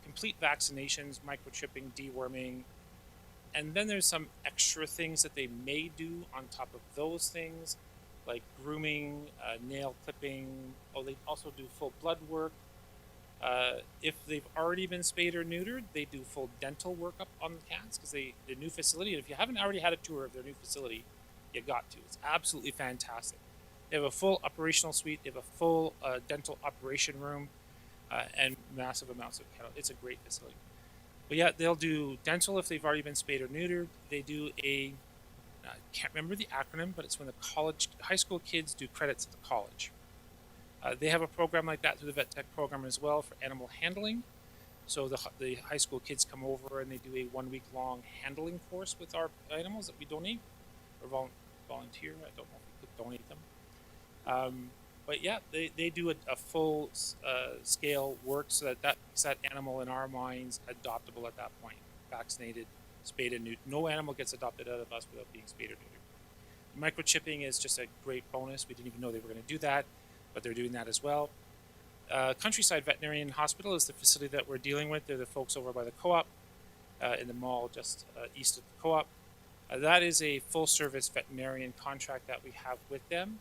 complete vaccinations, microchipping, deworming. And then there's some extra things that they may do on top of those things, like grooming, nail clipping. Oh, they also do full blood work. If they've already been spayed or neutered, they do full dental workup on the cats, because the new facility, and if you haven't already had a tour of their new facility, You got to. It's absolutely fantastic. They have a full operational suite. They have a full dental operation room and massive amounts of kennel. It's a great facility. But yeah, they'll do dental if they've already been spayed or neutered. They do I can't remember the acronym, but it's when the high school kids do credits at the college. They have a program like that through the Vet Tech program as well for animal handling. So the high school kids come over and they do a 1 week long handling course with our animals that we donate or volunteer. I don't know if we could donate them. But yeah, they do a full scale work so that makes that animal in our minds adoptable at that point, vaccinated, spayed and neutered. No animal gets adopted out of us without being spayed or neutered. Microchipping is just a great bonus. We didn't even know they were going to do that, but they're doing that as well. Countryside Veterinary Hospital is the facility that we're dealing with. They're the folks over by the co-op in the mall just east of the co-op. That is a full-service veterinarian contract that we have with them.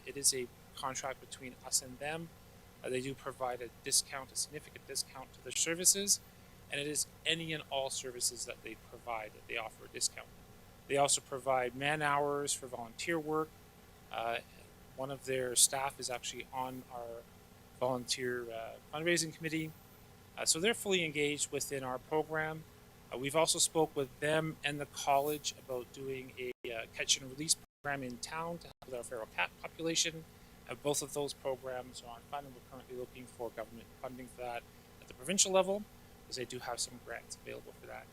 It is a contract between us and them. They do provide a significant discount to their services, and it is any and all services that they provide that they offer a discount. They also provide man hours for volunteer work. One of their staff is actually on our volunteer fundraising committee. So they're fully engaged within our program. We've also spoke with them and the college about doing a catch and release program in town to help with our feral cat population. Both of those programs are on fund, and we're currently looking for government funding for that at the provincial level, because they do have some grants available for that.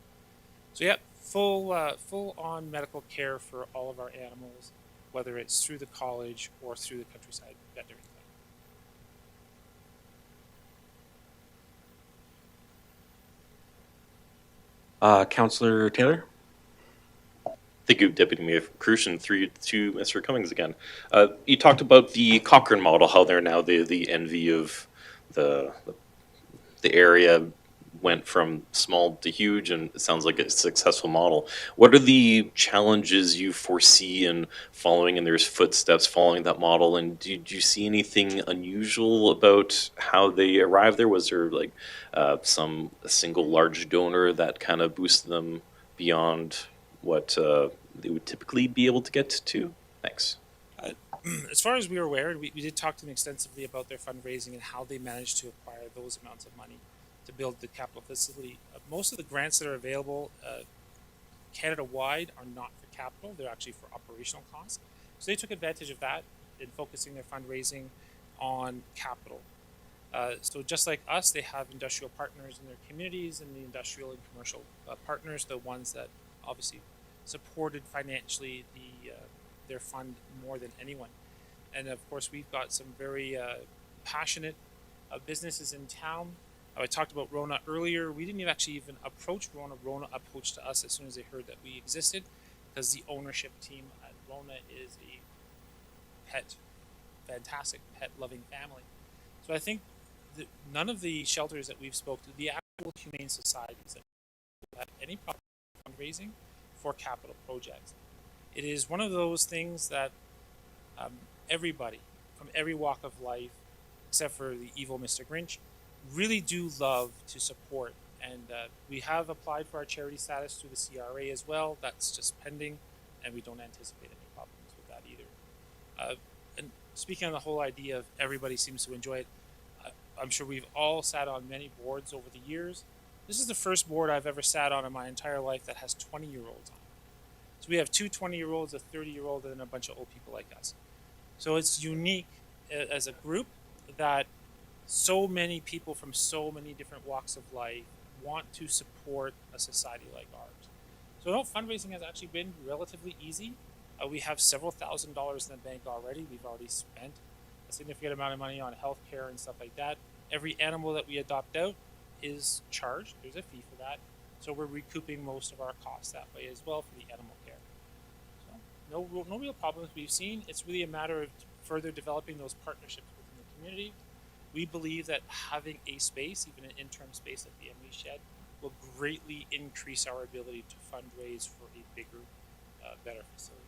So yeah, full on medical care for all of our animals, whether it's through the college or through the Countryside Veterinary Clinic. Councillor Taylor? Thank you, Deputy Mayor Crucian. Through to Mr. Cummings again. You talked about the Cochrane model, how they're now the envy of the area, went from small to huge, and it sounds like a successful model. What are the challenges you foresee in following in their footsteps, following that model? And did you see anything unusual about how they arrived there? Was there like a single large donor that kind of boosted them beyond what they would typically be able to get to? Thanks. As far as we were aware, we did talk to them extensively about their fundraising and how they managed to acquire those amounts of money to build the capital facility. Most of the grants that are available Canada-wide are not for capital, they're actually for operational costs. So they took advantage of that in focusing their fundraising on capital. So just like us, they have industrial partners in their communities, and the industrial and commercial partners, the ones that obviously supported financially their fund more than anyone. And of course, we've got some very passionate businesses in town. I talked about Rona earlier. We didn't actually even approach Rona. Rona approached to us as soon as they heard that we existed, because the ownership team at Rona is a fantastic pet-loving family. So I think that none of the shelters that we've spoke to, the actual humane societies that have any problem fundraising for capital projects, it is one of those things that everybody from every walk of life, except for the evil Mr. Grinch, really do love to support. And we have applied for our charity status through the CRA as well. That's just pending, and we don't anticipate any problems with that either. And speaking on the whole idea of everybody seems to enjoy it, I'm sure we've all sat on many boards over the years. This is the first board I've ever sat on in my entire life that has 20-year-olds on it. So we have two 20-year-olds, a 30-year-old, and then a bunch of old people like us. So it's unique as a group that so many people from so many different walks of life want to support a society like ours. So no, fundraising has actually been relatively easy. We have several $1,000s in the bank already. We've already spent a significant amount of money on healthcare and stuff like that. Every animal that we adopt out is charged. There's a fee for that. So we're recouping most of our costs that way as well for the animal care. So no real problems we've seen. It's really a matter of further developing those partnerships within the community. We believe that having a space, even an interim space at the Emery Shed, will greatly increase our ability to fundraise for a bigger, better facility.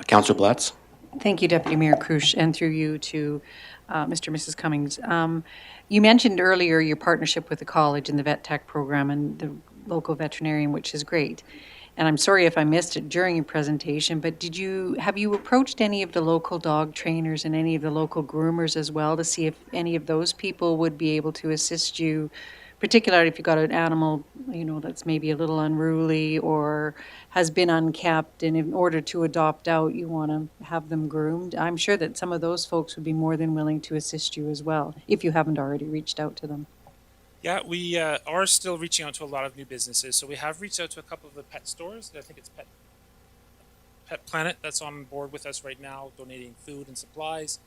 Councillor Blatz? Thank you, Deputy Mayor Krush, and through you to Mr. and Mrs. Cummings. You mentioned earlier your partnership with the college and the Vet Tech program, and the local veterinarian, which is great. And I'm sorry if I missed it during your presentation, but have you approached any of the local dog trainers and any of the local groomers as well to see if any of those people would be able to assist you, particularly if you've got an animal, that's maybe a little unruly or has been unkept, and in order to adopt out, you want to have them groomed? I'm sure that some of those folks would be more than willing to assist you as well, if you haven't already reached out to them. Yeah, we are still reaching out to a lot of new businesses. So we have reached out to a couple of the pet stores. I think it's Pet Planet that's on board with us right now, donating food and supplies.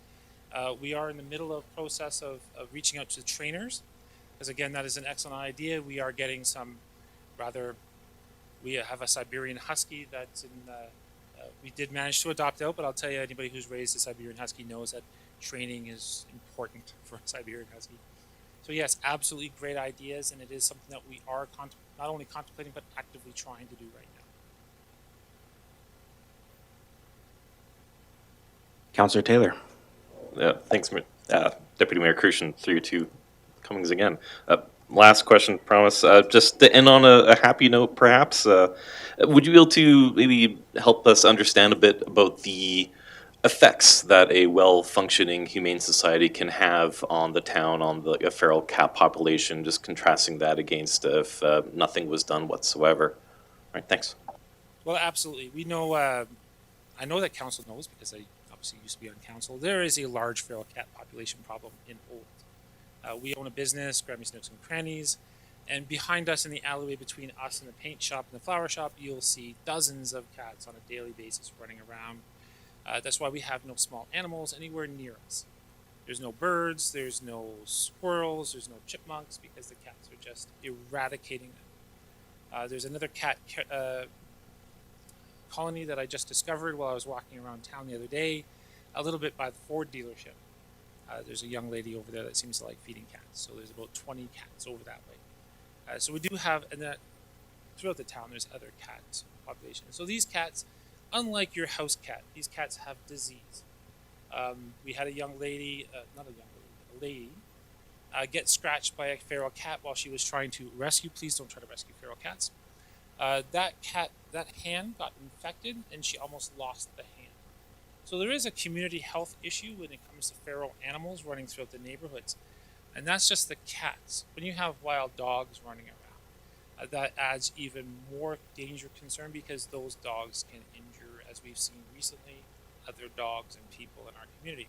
We are in the middle of process of reaching out to trainers, because again, that is an excellent idea. We are getting we have a Siberian Husky that's we did manage to adopt out, but I'll tell you, anybody who's raised a Siberian Husky knows that training is important for a Siberian Husky. So yes, absolutely great ideas, and it is something that we are not only contemplating, but actively trying to do right now. Councillor Taylor. Thanks, Deputy Mayor Crucian, through you to Cummings again. Last question, promise. Just to end on a happy note, perhaps, would you be able to maybe help us understand a bit about the effects that a well-functioning humane society can have on the town, on the feral cat population, just contrasting that against if nothing was done whatsoever? All right, thanks. Well, absolutely. We know, I know that council knows, because I obviously used to be on council, there is a large feral cat population problem in Old. We own a business, Grammy's Nooks and Crannies, and behind us in the alleyway between us and the paint shop and the flower shop, you'll see dozens of cats on a daily basis running around. That's why we have no small animals anywhere near us. There's no birds, there's no squirrels, there's no chipmunks, because the cats are just eradicating them. There's another cat colony that I just discovered while I was walking around town the other day, a little bit by the Ford dealership. There's a young lady over there that seems to like feeding cats, so there's about 20 cats over that way. So we do have, and that throughout the town, there's other cat populations. So these cats, unlike your house cat, these cats have disease. We had a young lady, not a young lady, a lady, get scratched by a feral cat while she was trying to rescue. Please don't try to rescue feral cats. That hand got infected, and she almost lost the hand. So there is a community health issue when it comes to feral animals running throughout the neighborhoods. And that's just the cats. When you have wild dogs running around, that adds even more danger concern, because those dogs can injure, as we've seen recently, other dogs and people in our community.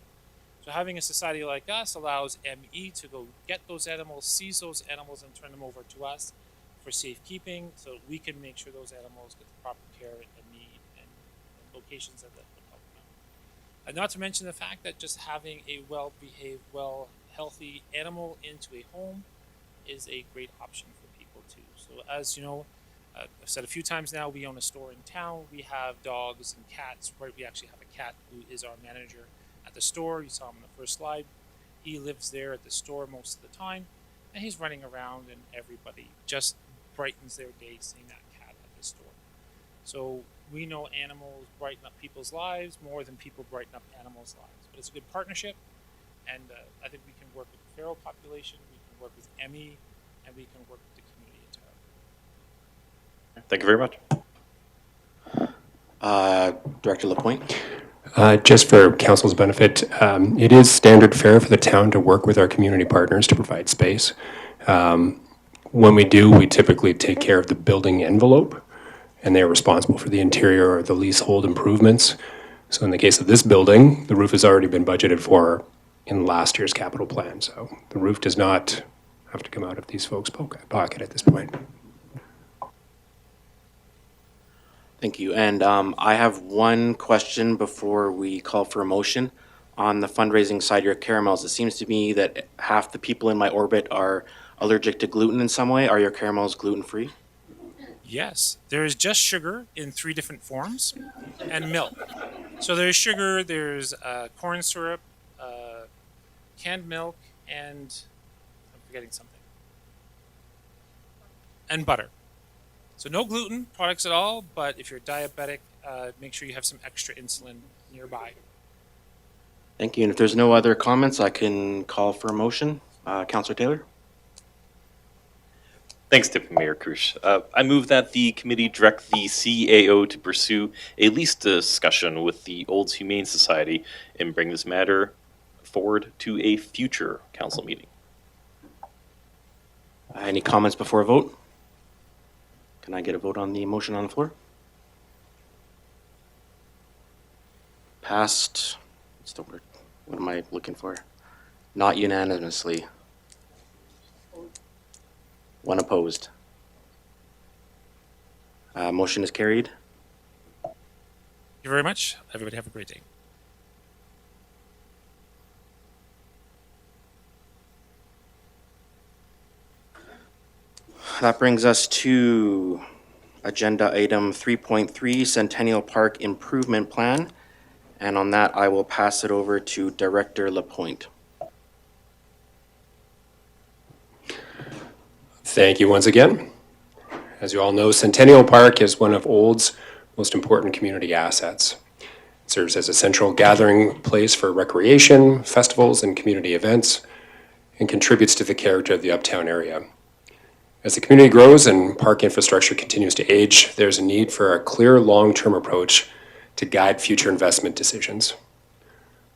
So having a society like us allows ME to go get those animals, seize those animals, and turn them over to us for safekeeping, so we can make sure those animals get the proper care and need and locations that would help them out. And not to mention the fact that just having a well-behaved, healthy animal into a home is a great option for people too. So as you know, I've said a few times now, we own a store in town. We have dogs and cats. Right, we actually have a cat who is our manager at the store. You saw him in the first slide. He lives there at the store most of the time, and he's running around, and everybody just brightens their day seeing that cat at the store. So we know animals brighten up people's lives more than people brighten up animals' lives. But it's a good partnership, and I think we can work with the feral population, we can work with ME, and we can work with the community entirely. Thank you very much. Director Lapointe. Just for council's benefit, it is standard fare for the town to work with our community partners to provide space. When we do, we typically take care of the building envelope, and they're responsible for the interior or the leasehold improvements. So in the case of this building, the roof has already been budgeted for in last year's capital plan. So the roof does not have to come out of these folks' pocket at this point. Thank you. And I have one question before we call for a motion. On the fundraising side, your caramels, it seems to me that half the people in my orbit are allergic to gluten in some way. Are your caramels gluten-free? Yes, there is just sugar in 3 different forms and milk. So there's sugar, there's corn syrup, canned milk, and I'm forgetting something. And butter. So no gluten products at all, but if you're diabetic, make sure you have some extra insulin nearby. Thank you. And if there's no other comments, I can call for a motion. Councillor Taylor? Thanks, Deputy Mayor Krush. I move that the committee direct the CAO to pursue a lease discussion with the Olds Humane Society and bring this matter forward to a future council meeting. Any comments before a vote? Can I get a vote on the motion on the floor? Passed. What's the word? What am I looking for? Not unanimously. One opposed. Motion is carried. Thank you very much. Everybody have a great day. That brings us to agenda item 3.3, Centennial Park Improvement Plan. And on that, I will pass it over to Director Lapointe. Thank you once again. As you all know, Centennial Park is one of Old's most important community assets. It serves as a central gathering place for recreation, festivals, and community events, and contributes to the character of the uptown area. As the community grows and park infrastructure continues to age, there's a need for a clear long-term approach to guide future investment decisions.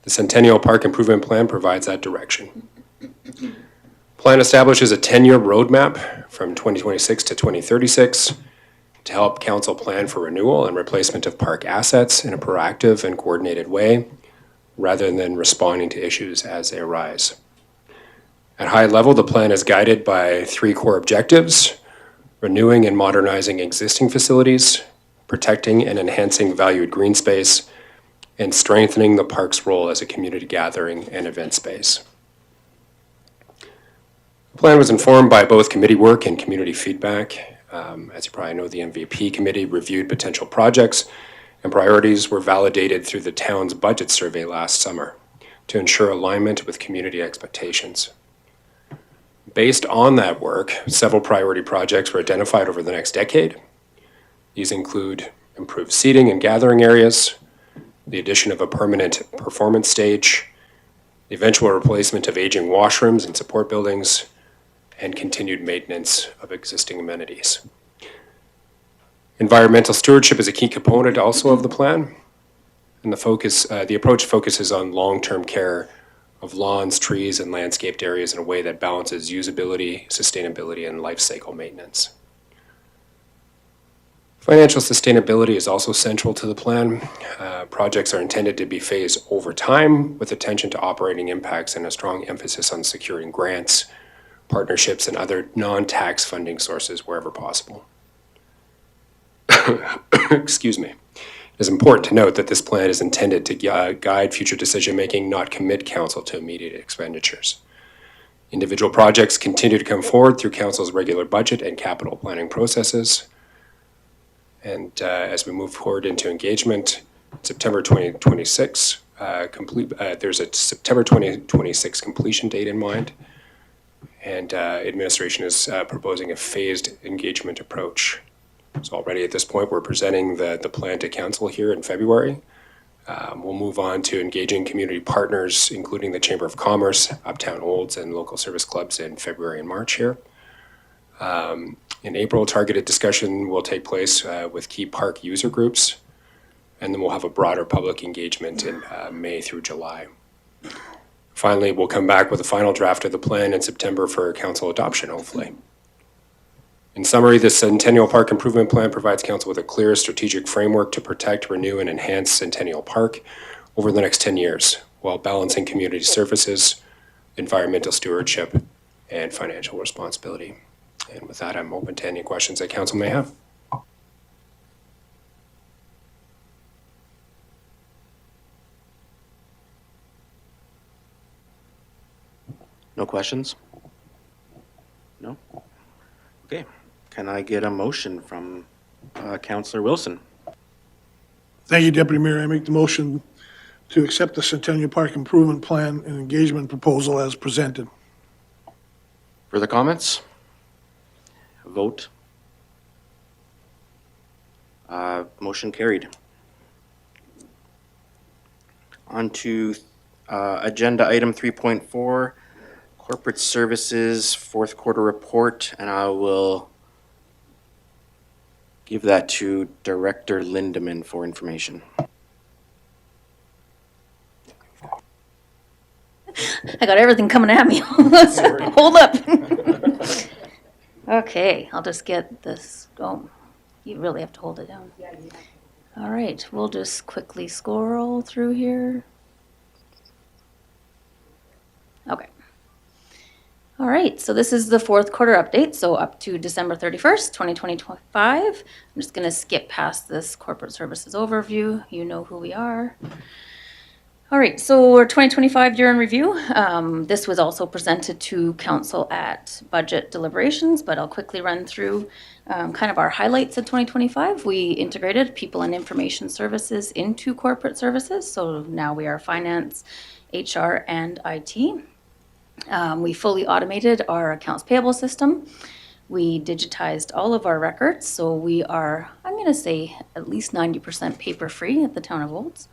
The Centennial Park Improvement Plan provides that direction. Plan establishes a 10-year roadmap from 2026 to 2036 to help council plan for renewal and replacement of park assets in a proactive and coordinated way, rather than responding to issues as they arise. At high level, the plan is guided by 3 core objectives: renewing and modernizing existing facilities, protecting and enhancing valued green space, and strengthening the park's role as a community gathering and event space. The plan was informed by both committee work and community feedback. As you probably know, the MVP committee reviewed potential projects, and priorities were validated through the town's budget survey last summer to ensure alignment with community expectations. Based on that work, several priority projects were identified over the next decade. These include improved seating and gathering areas, the addition of a permanent performance stage, the eventual replacement of aging washrooms and support buildings, and continued maintenance of existing amenities. Environmental stewardship is a key component also of the plan, and the approach focuses on long-term care of lawns, trees, and landscaped areas in a way that balances usability, sustainability, and life cycle maintenance. Financial sustainability is also central to the plan. Projects are intended to be phased over time with attention to operating impacts and a strong emphasis on securing grants, partnerships, and other non-tax funding sources wherever possible. Excuse me. It is important to note that this plan is intended to guide future decision-making, not commit council to immediate expenditures. Individual projects continue to come forward through council's regular budget and capital planning processes. And as we move forward into engagement, September 2026, there's a September 2026 completion date in mind, and administration is proposing a phased engagement approach. So already at this point, we're presenting the plan to council here in February. We'll move on to engaging community partners, including the Chamber of Commerce, Uptown Olds, and local service clubs in February and March here. In April, targeted discussion will take place with key park user groups, and then we'll have a broader public engagement in May through July. Finally, we'll come back with a final draft of the plan in September for council adoption, hopefully. In summary, the Centennial Park Improvement Plan provides council with a clear strategic framework to protect, renew, and enhance Centennial Park over the next 10 years, while balancing community services, environmental stewardship, and financial responsibility. And with that, I'm open to any questions that council may have. No questions? No? Okay. Can I get a motion from Councillor Wilson? Thank you, Deputy Mayor. I make the motion to accept the Centennial Park Improvement Plan and Engagement Proposal as presented. Further comments? Vote. Motion carried. On to agenda item 3.4, Corporate Services fourth quarter report, and I will give that to Director Lindeman for information. I got everything coming at me. Hold up. Okay, I'll just get this going. You really have to hold it down. All right, we'll just quickly scroll through here. Okay. All right, so this is the fourth quarter update, so up to December 31st, 2025. I'm just going to skip past this corporate services overview. You know who we are. All right, so our 2025 year in review. This was also presented to council at budget deliberations, but I'll quickly run through kind of our highlights of 2025. We integrated people and information services into corporate services, so now we are finance, HR, and IT. We fully automated our accounts payable system. We digitized all of our records, so we are, I'm going to say, at least 90% paper-free at the town of Olds.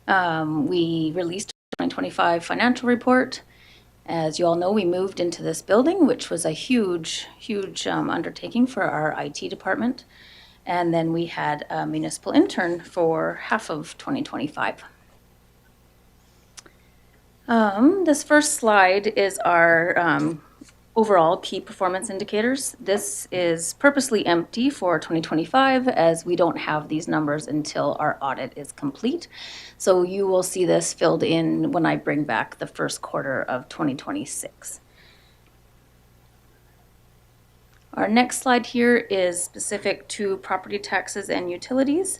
We released our 2025 financial report. As you all know, we moved into this building, which was a huge undertaking for our IT department. And then we had a municipal intern for half of 2025. This first slide is our overall key performance indicators. This is purposely empty for 2025 as we don't have these numbers until our audit is complete. So you will see this filled in when I bring back the first quarter of 2026. Our next slide here is specific to property taxes and utilities.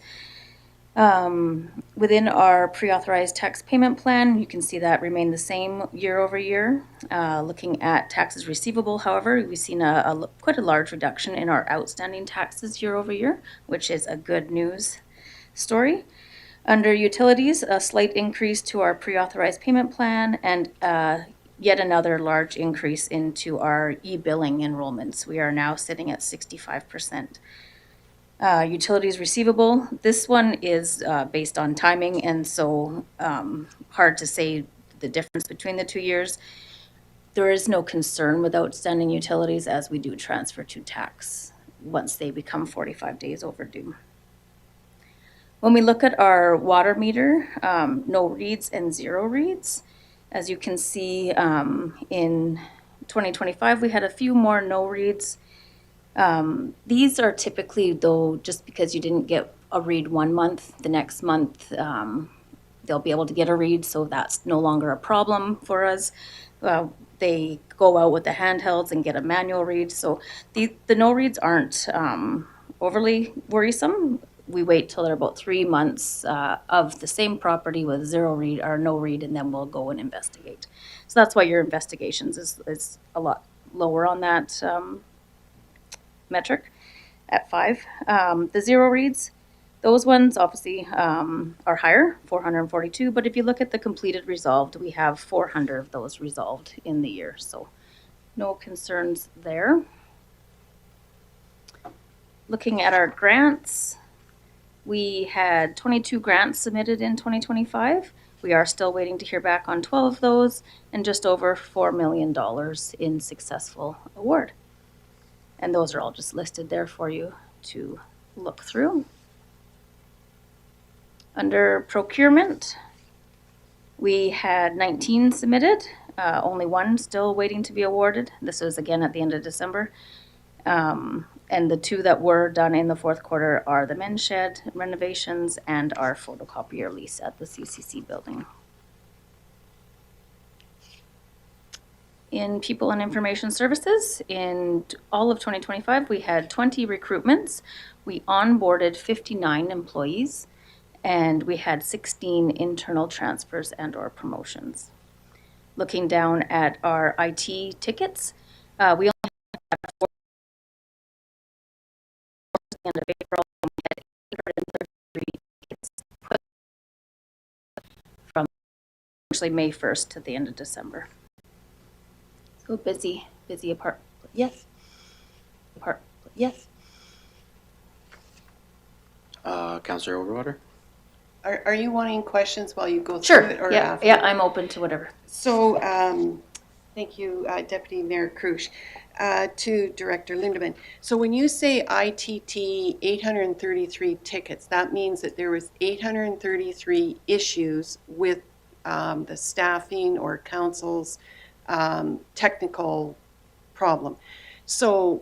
Within our pre-authorized tax payment plan, you can see that remained the same year over year. Looking at taxes receivable, however, we've seen quite a large reduction in our outstanding taxes year over year, which is a good news story. Under utilities, a slight increase to our pre-authorized payment plan and yet another large increase into our e-billing enrollments. We are now sitting at 65%. Utilities receivable, this one is based on timing, and so hard to say the difference between the 2 years. There is no concern with outstanding utilities as we do transfer to tax once they become 45 days overdue. When we look at our water meter, no reads and zero reads, as you can see in 2025, we had a few more no reads. These are typically, though, just because you didn't get a read 1 month, the next month they'll be able to get a read, so that's no longer a problem for us. They go out with the handhelds and get a manual read, so the no reads aren't overly worrisome. We wait till they're about 3 months of the same property with zero read or no read, and then we'll go and investigate. So that's why your investigations is a lot lower on that metric at 5. The zero reads, those ones obviously are higher, 442, but if you look at the completed resolved, we have 400 of those resolved in the year, so no concerns there. Looking at our grants, we had 22 grants submitted in 2025. We are still waiting to hear back on 12 of those and just over $4 million in successful award. And those are all just listed there for you to look through. Under procurement, we had 19 submitted, only one still waiting to be awarded. This was again at the end of December. And the 2 that were done in the fourth quarter are the men's shed renovations and our photocopier lease at the CCC building. In people and information services, in all of 2025, we had 20 recruitments. We onboarded 59 employees, and we had 16 internal transfers and or promotions. Looking down at our IT tickets, we only had 4 at the end of April. We had 833 tickets put from actually May 1st to the end of December. So busy apart. Yes. Yes. Councillor Overwater? Are you wanting questions while you go through Sure. it or Yeah. after? Yeah. I'm open to whatever. So Thank you, Deputy Mayor Krush. To Director Lindeman. So when you say ITT 833 tickets, that means that there was 833 issues with the staffing or council's technical problem. So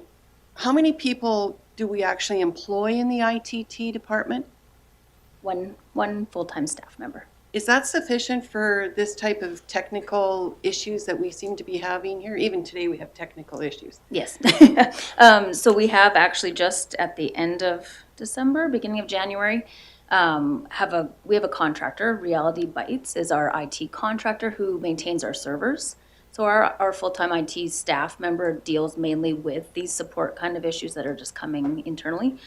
how many people do we actually employ in the ITT department? One full-time staff member. Is that sufficient for this type of technical issues that we seem to be having here? Even today, we have technical issues. Yes. So we have actually just at the end of December, beginning of January, we have a contractor. Reality Bytes is our IT contractor who maintains our servers. So our full-time IT staff member deals mainly with these support kind of issues that are just coming internally.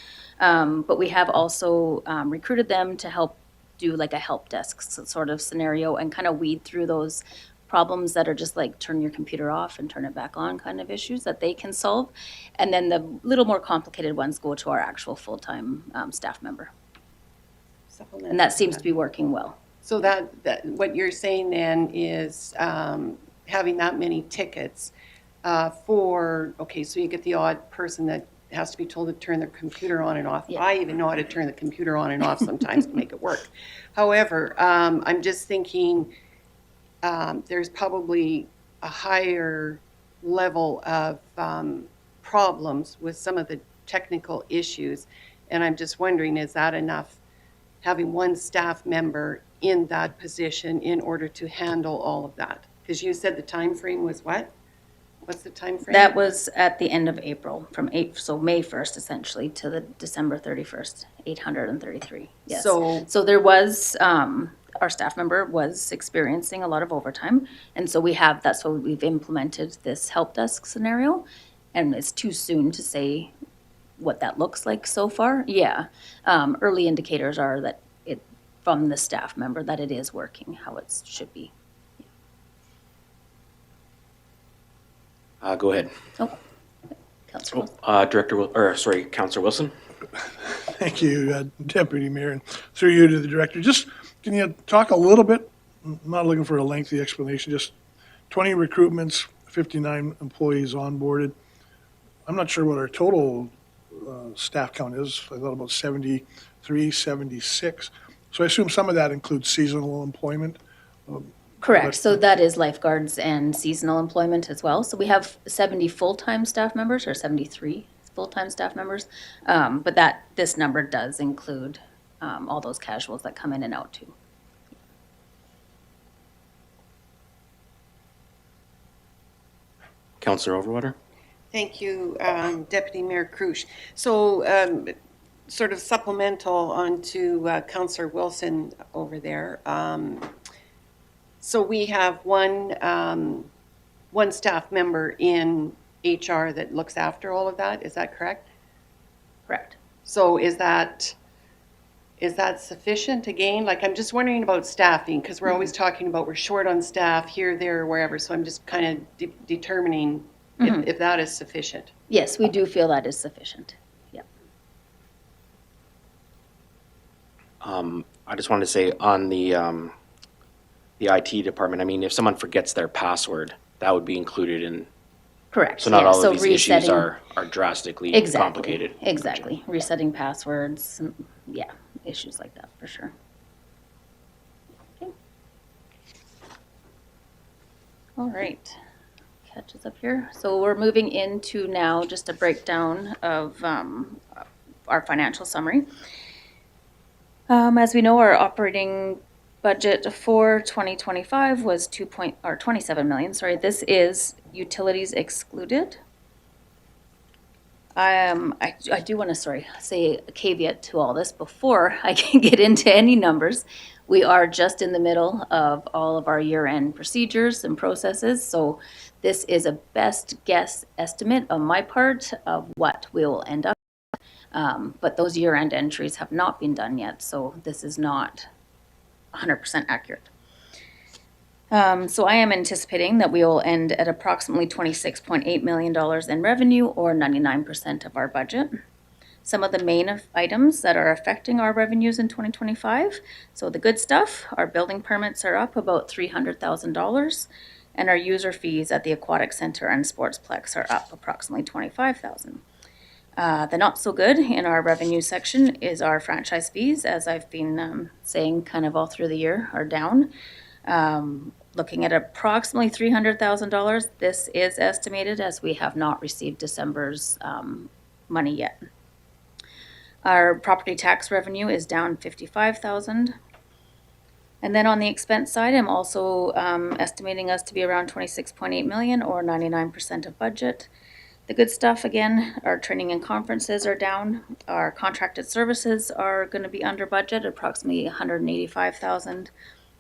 But we have also recruited them to help do like a help desk sort of scenario and kind of weed through those problems that are just like turn your computer off and turn it back on kind of issues that they can solve. And then the little more complicated ones go to our actual full-time staff member. And that seems to be working well. So that what you're saying then is having that many tickets okay, so you get the odd person that has to be told to turn their computer on and off. Yeah. I even know how to turn the computer on and off sometimes to make it work. However, I'm just thinking there's probably a higher level of problems with some of the technical issues. And I'm just wondering, is that enough, having one staff member in that position in order to handle all of that? Because you said the time frame was what? What's the time frame? That was at the end of April, so May 1st essentially to the December 31st, 833. Yes. So there was, our staff member was experiencing a lot of overtime. And so that's why we've implemented this help desk scenario. And it's too soon to say what that looks like so far. Yeah. Early indicators are that from the staff member that it is working how it should be. Go ahead. Oh, Councilor Wilson. Councilor Wilson. Thank you, Deputy Mayor, and through you to the Director. Just, can you talk a little bit, I'm not looking for a lengthy explanation, just 20 recruitments, 59 employees onboarded. I'm not sure what our total staff count is. I thought about 73, 76. So I assume some of that includes seasonal employment. Correct. So that is lifeguards and seasonal employment as well. So we have 70 full-time staff members or 73 full-time staff members. But this number does include all those casuals that come in and out too. Councilor Overwater. Thank you, Deputy Mayor Krush. So sort of supplemental onto Councillor Wilson over there. So we have one staff member in HR that looks after all of that. Is that correct? Correct. So is that sufficient again? Like, I'm just wondering about staffing because we're always talking about we're short on staff here, there, or wherever. So I'm just kind of determining if that is sufficient. Yes, we do feel that is sufficient. Yep. I just wanted to say on the IT department, I mean, if someone forgets their password, that would be included in. Correct. So not yeah. all So of these issues resetting- are drastically Exactly. complicated. Exactly. Resetting passwords. Yeah, issues like that for sure. Okay. All right. Catches up here. So we're moving into now just a breakdown of our financial summary. As we know, our operating budget for 2025 was 27 million. Sorry, this is utilities excluded. I do want to, say a caveat to all this before I can get into any numbers. We are just in the middle of all of our year-end procedures and processes, so this is a best guess estimate on my part of what we will end up. But those year-end entries have not been done yet, so this is not 100% accurate. So I am anticipating that we will end at approximately $26.8 million in revenue, or 99% of our budget. Some of the main items that are affecting our revenues in 2025. So the good stuff, our building permits are up about $300,000. And our user fees at the Aquatic Center and Sportsplex are up approximately $25,000. The not so good in our revenue section is our franchise fees, as I've been saying kind of all through the year, are down. Looking at approximately $300,000. This is estimated as we have not received December's money yet. Our property tax revenue is down $55,000. And then on the expense side, I'm also estimating us to be around 26.8 million, or 99% of budget. The good stuff, again, our training and conferences are down. Our contracted services are going to be under budget, approximately 185,000.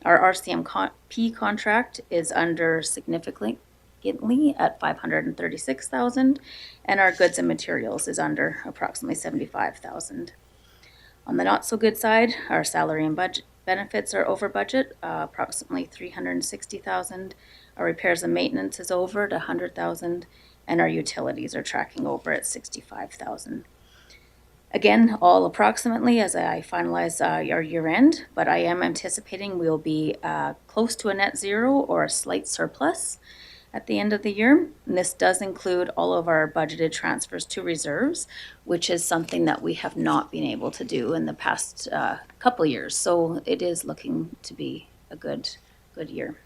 Our RCMP contract is under significantly at 536,000, and our goods and materials is under approximately 75,000. On the not so good side, our salary and budget benefits are over budget, approximately 360,000. Our repairs and maintenance is over at 100,000. And our utilities are tracking over at 65,000. Again, all approximately as I finalize our year end, but I am anticipating we'll be close to a net zero or a slight surplus at the end of the year. And this does include all of our budgeted transfers to reserves, which is something that we have not been able to do in the past couple years. So it is looking to be a good year.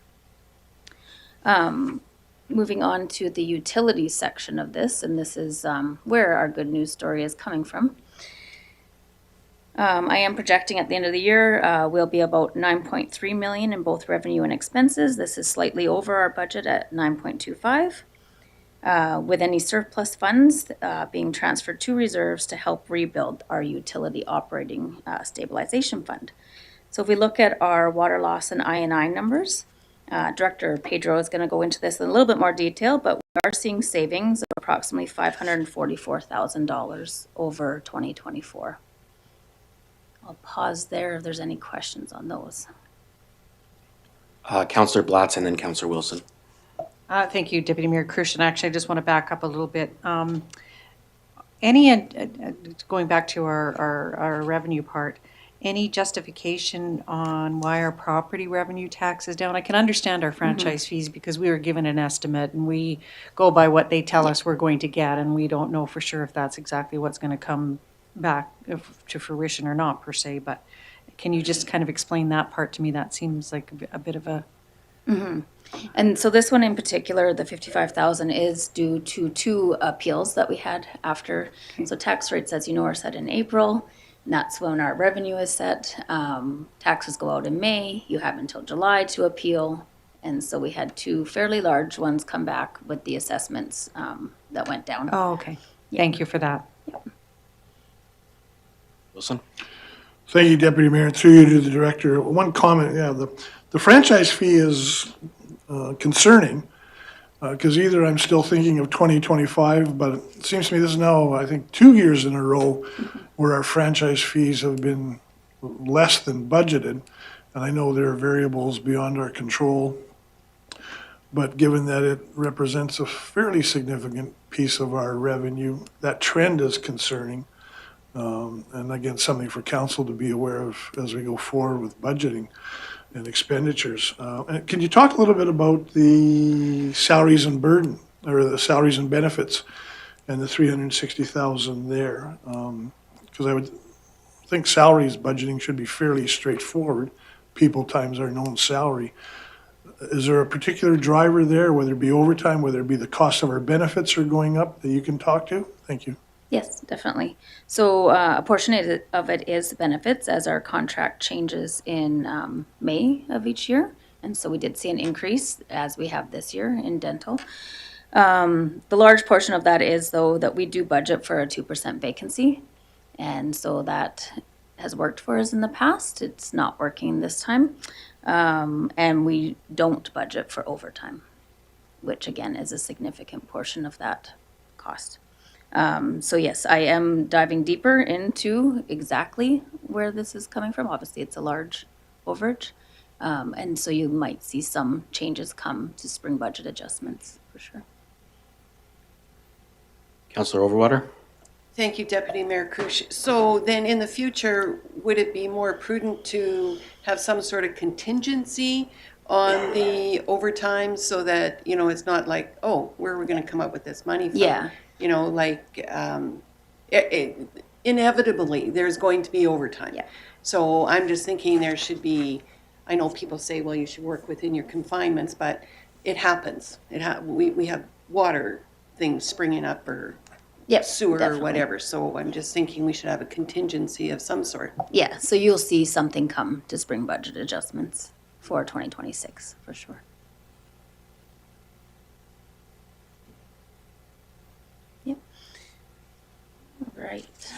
Moving on to the utilities section of this, and this is where our good news story is coming from. I am projecting at the end of the year we'll be about 9.3 million in both revenue and expenses. This is slightly over our budget at 9.25, with any surplus funds being transferred to reserves to help rebuild our utility operating stabilization fund. So if we look at our water loss and I&I numbers, Director Pedro is going to go into this in a little bit more detail, but we are seeing savings of approximately $544,000 over 2024. I'll pause there if there's any questions on those. Councillor Blatz and then Councillor Wilson. Thank you, Deputy Mayor Krush. And actually, I just want to back up a little bit. Going back to our revenue part, any justification on why our property revenue tax is down? I can understand our franchise fees because we were given an estimate and we go by what they tell us we're going to get, and we don't know for sure if that's exactly what's going to come back to fruition or not per se. But can you just kind of explain that part to me? That seems like a bit of a... And so this one in particular, the 55,000, is due to 2 appeals that we had after. Okay. So tax rates, as you know, are set in April. And that's when our revenue is set. Taxes go out in May. You have until July to appeal. And so we had 2 fairly large ones come back with the assessments that went down. Oh, okay. Thank you for that. Yep. Wilson? Thank you, Deputy Mayor. Through you to the Director. One comment, the franchise fee is concerning because either I'm still thinking of 2025, but it seems to me this is now, I think, 2 years in a row where our franchise fees have been less than budgeted. And I know there are variables beyond our control, but given that it represents a fairly significant piece of our revenue, that trend is concerning. And again, something for council to be aware of as we go forward with budgeting and expenditures. And can you talk a little bit about the salaries and burden, or the salaries and benefits, and the 360,000 there? Because I would think salaries budgeting should be fairly straightforward. People times our known salary. Is there a particular driver there, whether it be overtime, whether it be the cost of our benefits are going up, that you can talk to? Thank you. Yes, definitely. So a portion of it is benefits, as our contract changes in May of each year. And so we did see an increase, as we have this year, in dental. The large portion of that is, though, that we do budget for a 2% vacancy. And so that has worked for us in the past. It's not working this time. And we don't budget for overtime, which again is a significant portion of that cost. So yes, I am diving deeper into exactly where this is coming from. Obviously, it's a large overage. And so you might see some changes come to spring budget adjustments for sure. Councillor Overwater? Thank you, Deputy Mayor Krush. So then in the future, would it be more prudent to have some sort of contingency on the overtime so that, you know, it's not like, oh, where are we gonna come up with this money from? Yeah. You know, like, inevitably, there's going to be overtime. Yeah. So I'm just thinking there should be, I know people say, well, you should work within your confinements, but it happens. We have water things springing up or Yep, sewer or definitely. whatever. So I'm just thinking we should have a contingency of some sort. Yeah, so you'll see something come to spring budget adjustments for 2026, for sure. Yep. All right.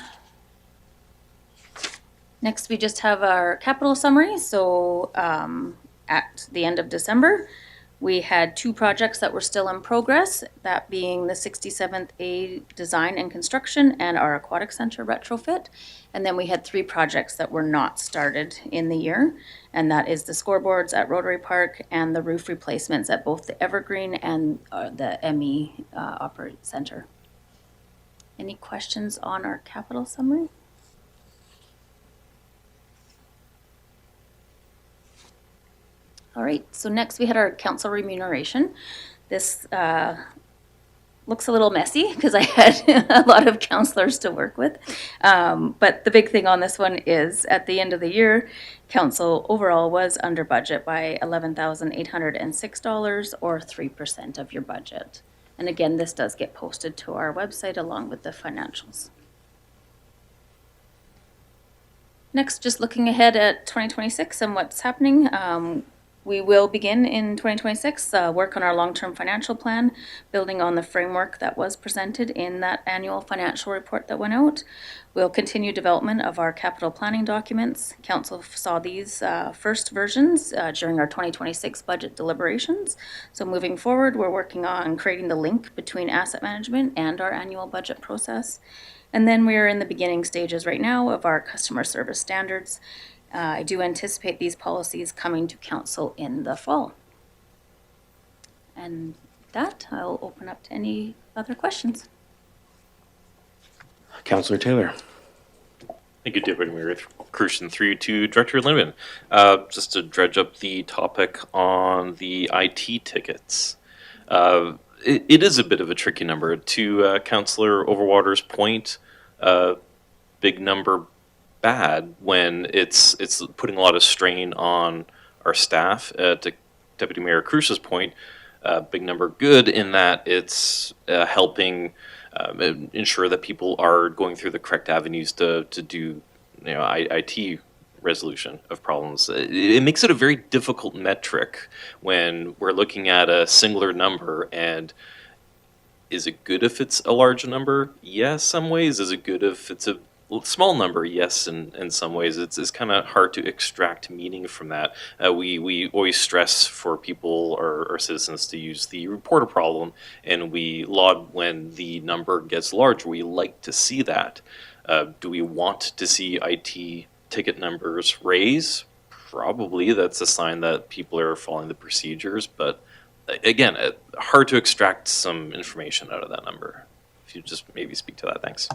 Next, we just have our capital summary. So at the end of December, we had 2 projects that were still in progress, that being the 67th A design and construction and our aquatic center retrofit. And then we had 3 projects that were not started in the year, and that is the scoreboards at Rotary Park and the roof replacements at both the Evergreen and the ME Operate Center. Any questions on our capital summary? All right, so next we had our council remuneration. This looks a little messy because I had a lot of counselors to work with. But the big thing on this one is at the end of the year, council overall was under budget by $11,806 or 3% of your budget. And again, this does get posted to our website along with the financials. Next, just looking ahead at 2026 and what's happening. We will begin in 2026, work on our long-term financial plan, building on the framework that was presented in that annual financial report that went out. We'll continue development of our capital planning documents. Council saw these first versions during our 2026 budget deliberations. So moving forward, we're working on creating the link between asset management and our annual budget process. And then we're in the beginning stages right now of our customer service standards. I do anticipate these policies coming to council in the fall. And with that, I'll open up to any other questions. Councillor Taylor. Thank you, Deputy Mayor Crucian. Through to Director Lindeman. Just to dredge up the topic on the IT tickets. It is a bit of a tricky number. To Councillor Overwater's point, big number bad when it's putting a lot of strain on our staff. To Deputy Mayor Crucia's point, big number good in that it's helping ensure that people are going through the correct avenues to do IT resolution of problems. It makes it a very difficult metric when we're looking at a singular number. And is it good if it's a large number? Yes, some ways. Is it good if it's a small number? Yes, in some ways. It's kind of hard to extract meaning from that. We always stress for people or citizens to use the reporter problem, and we laud when the number gets large. We like to see that. Do we want to see IT ticket numbers raise? Probably. That's a sign that people are following the procedures, but again, hard to extract some information out of that number. If you just maybe speak to that, thanks.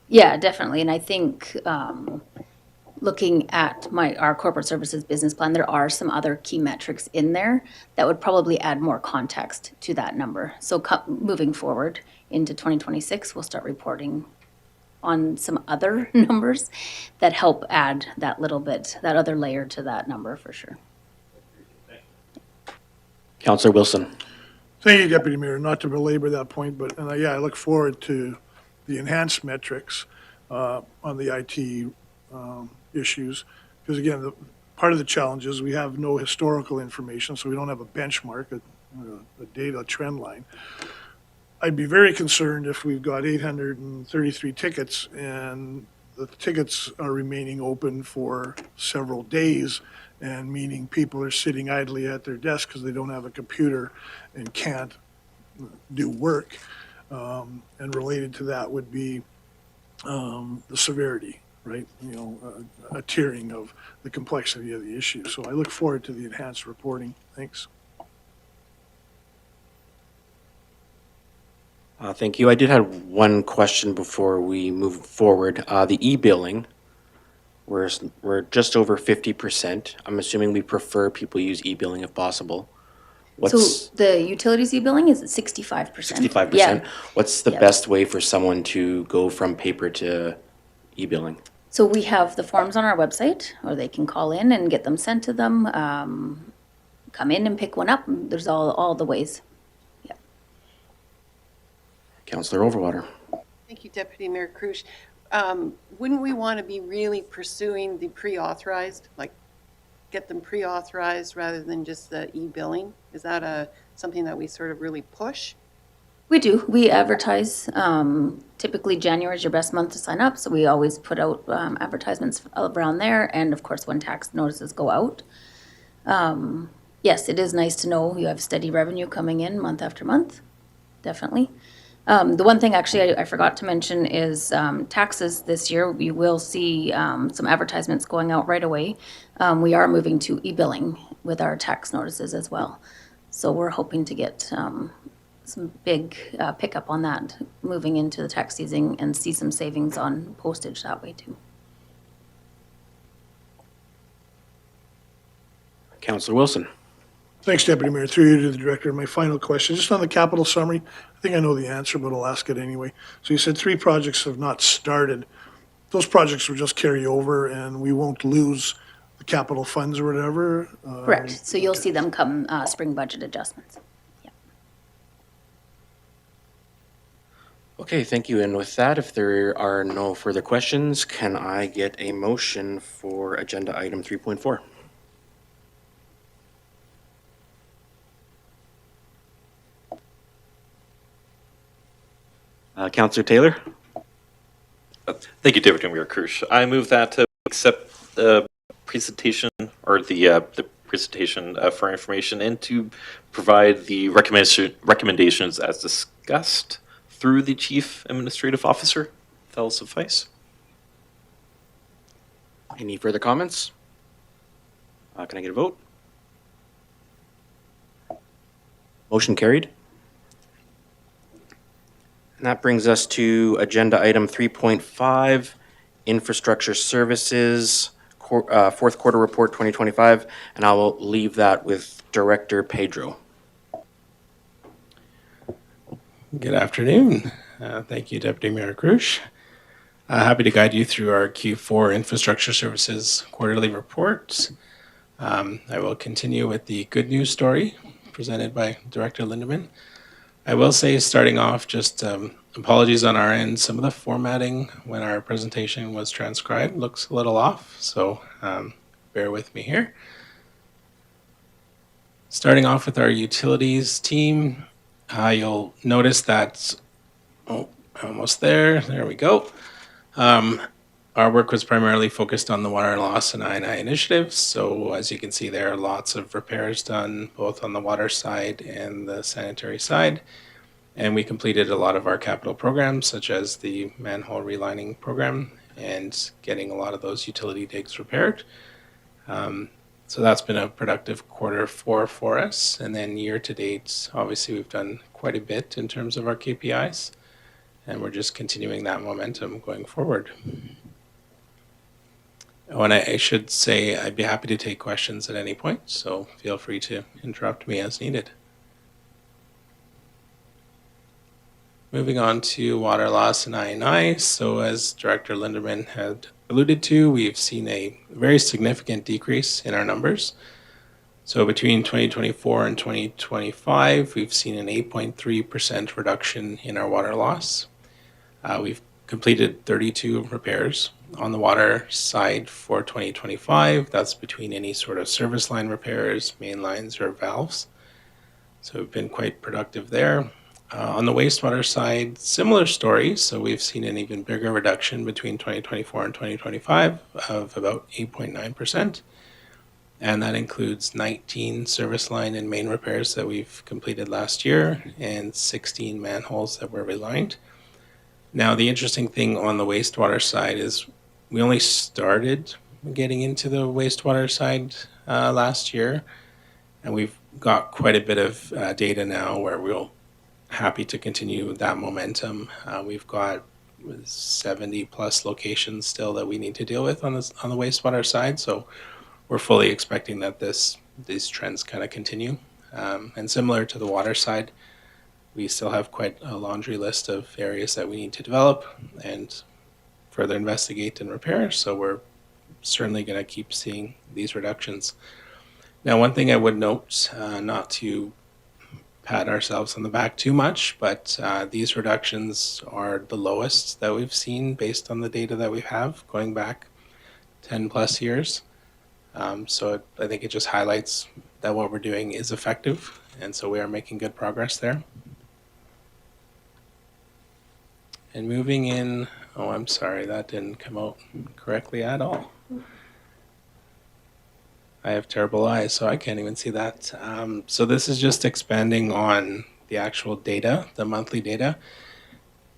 Yeah, definitely. And I think looking at our corporate services business plan, there are some other key metrics in there that would probably add more context to that number. So moving forward into 2026, we'll start reporting on some other numbers that help add that little bit, that other layer to that number for sure. Councillor Wilson. Thank you, Deputy Mayor. Not to belabor that point, but yeah, I look forward to the enhanced metrics on the IT issues. Because again, part of the challenge is we have no historical information, so we don't have a benchmark, a data trend line. I'd be very concerned if we've got 833 tickets and the tickets are remaining open for several days, and meaning people are sitting idly at their desk because they don't have a computer and can't do work. And related to that would be the severity, right? A tiering of the complexity of the issue. So I look forward to the enhanced reporting. Thanks. Thank you. I did have one question before we move forward. The e-billing, We're just over 50%. I'm assuming we prefer people use e-billing if possible. So What's the utilities e-billing is at 65%. 65%? Yeah. What's the Yeah. best way for someone to go from paper to e-billing? So we have the forms on our website, or they can call in and get them sent to them. Come in and pick one up. There's all the ways. Councillor Overwater. Thank you, Deputy Mayor Krush. Wouldn't we want to be really pursuing the pre-authorized, like get them pre-authorized rather than just the e-billing? Is that something that we sort of really push? We do. We advertise. Typically, January is your best month to sign up, so we always put out advertisements around there. And of course, when tax notices go out, yes, it is nice to know you have steady revenue coming in month after month. Definitely. The one thing actually I forgot to mention is taxes this year. We will see some advertisements going out right away. We are moving to e-billing with our tax notices as well. So we're hoping to get some big pickup on that moving into the tax season and see some savings on postage that way too. Councillor Wilson. Thanks, Deputy Mayor. Through you to the Director. My final question, just on the capital summary, I think I know the answer, but I'll ask it anyway. So you said 3 projects have not started. Those projects will just carry over and we won't lose the capital funds or whatever? Correct. So you'll see them come spring budget adjustments. Okay, thank you. And with that, if there are no further questions, can I get a motion for agenda item 3.4? Councillor Taylor? Thank you, Deputy Mayor Krush. I move that to accept the presentation or the presentation for information and to provide the recommendations as discussed through the Chief Administrative Officer. That'll suffice. Any further comments? Can I get a vote? Motion carried. And that brings us to agenda item 3.5, Infrastructure Services, fourth quarter report 2025, and I will leave that with Director Pedro. Good afternoon. Thank you, Deputy Mayor Krush. Happy to guide you through our Q4 Infrastructure Services quarterly report. I will continue with the good news story presented by Director Lindeman. I will say, starting off, just apologies on our end. Some of the formatting when our presentation was transcribed looks a little off, so bear with me here. Starting off with our utilities team, you'll notice that, almost there. There we go. Our work was primarily focused on the water loss and I&I initiatives. So as you can see, there are lots of repairs done both on the water side and the sanitary side. And we completed a lot of our capital programs, such as the manhole relining program and getting a lot of those utility digs repaired. So that's been a productive Q4 for us. And then year to date, obviously we've done quite a bit in terms of our KPIs. And we're just continuing that momentum going forward. Oh, and I should say I'd be happy to take questions at any point, so feel free to interrupt me as needed. Moving on to water loss and I&I. So as Director Lindeman had alluded to, we've seen a very significant decrease in our numbers. So between 2024 and 2025, we've seen an 8.3% reduction in our water loss. We've completed 32 repairs on the water side for 2025. That's between any sort of service line repairs, main lines, or valves. So we've been quite productive there. On the wastewater side, similar story. So we've seen an even bigger reduction between 2024 and 2025 of about 8.9%. And that includes 19 service line and main repairs that we've completed last year and 16 manholes that were relined. Now, the interesting thing on the wastewater side is we only started getting into the wastewater side last year, and we've got quite a bit of data now where we'll happy to continue that momentum. We've got 70 plus locations still that we need to deal with on the wastewater side. So we're fully expecting that these trends kind of continue. And similar to the water side, we still have quite a laundry list of areas that we need to develop and further investigate and repair. So we're certainly going to keep seeing these reductions. Now, one thing I would note, not to pat ourselves on the back too much, but these reductions are the lowest that we've seen based on the data that we have going back 10 plus years. So I think it just highlights that what we're doing is effective, and so we are making good progress there. And moving in, oh, I'm sorry, that didn't come out correctly at all. I have terrible eyes, so I can't even see that. So this is just expanding on the actual data, the monthly data.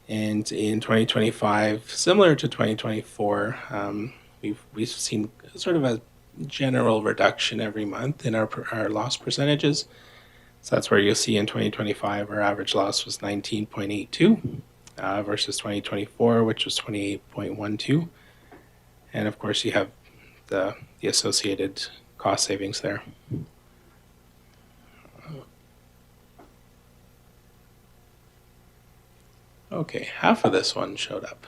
And in 2025, similar to 2024, we've seen sort of a general reduction every month in our loss percentages. So that's where you'll see in 2025, our average loss was 19.82 versus 2024, which was 28.12. And of course, you have the associated cost savings there. Okay, half of this one showed up.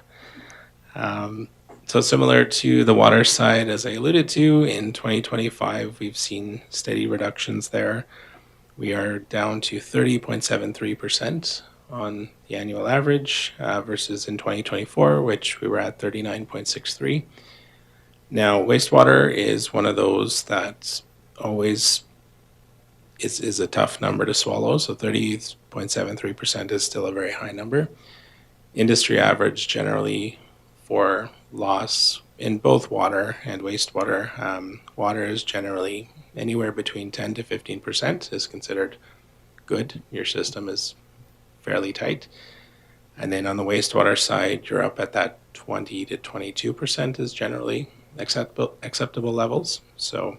So similar to the water side, as I alluded to, in 2025, we've seen steady reductions there. We are down to 30.73% on the annual average versus in 2024, which we were at 39.63. Now, wastewater is one of those that always is a tough number to swallow. So 30.73% is still a very high number. Industry average generally for loss in both water and wastewater, water is generally anywhere between 10 to 15% is considered good. Your system is fairly tight. And then on the wastewater side, you're up at that 20 to 22% is generally acceptable levels. So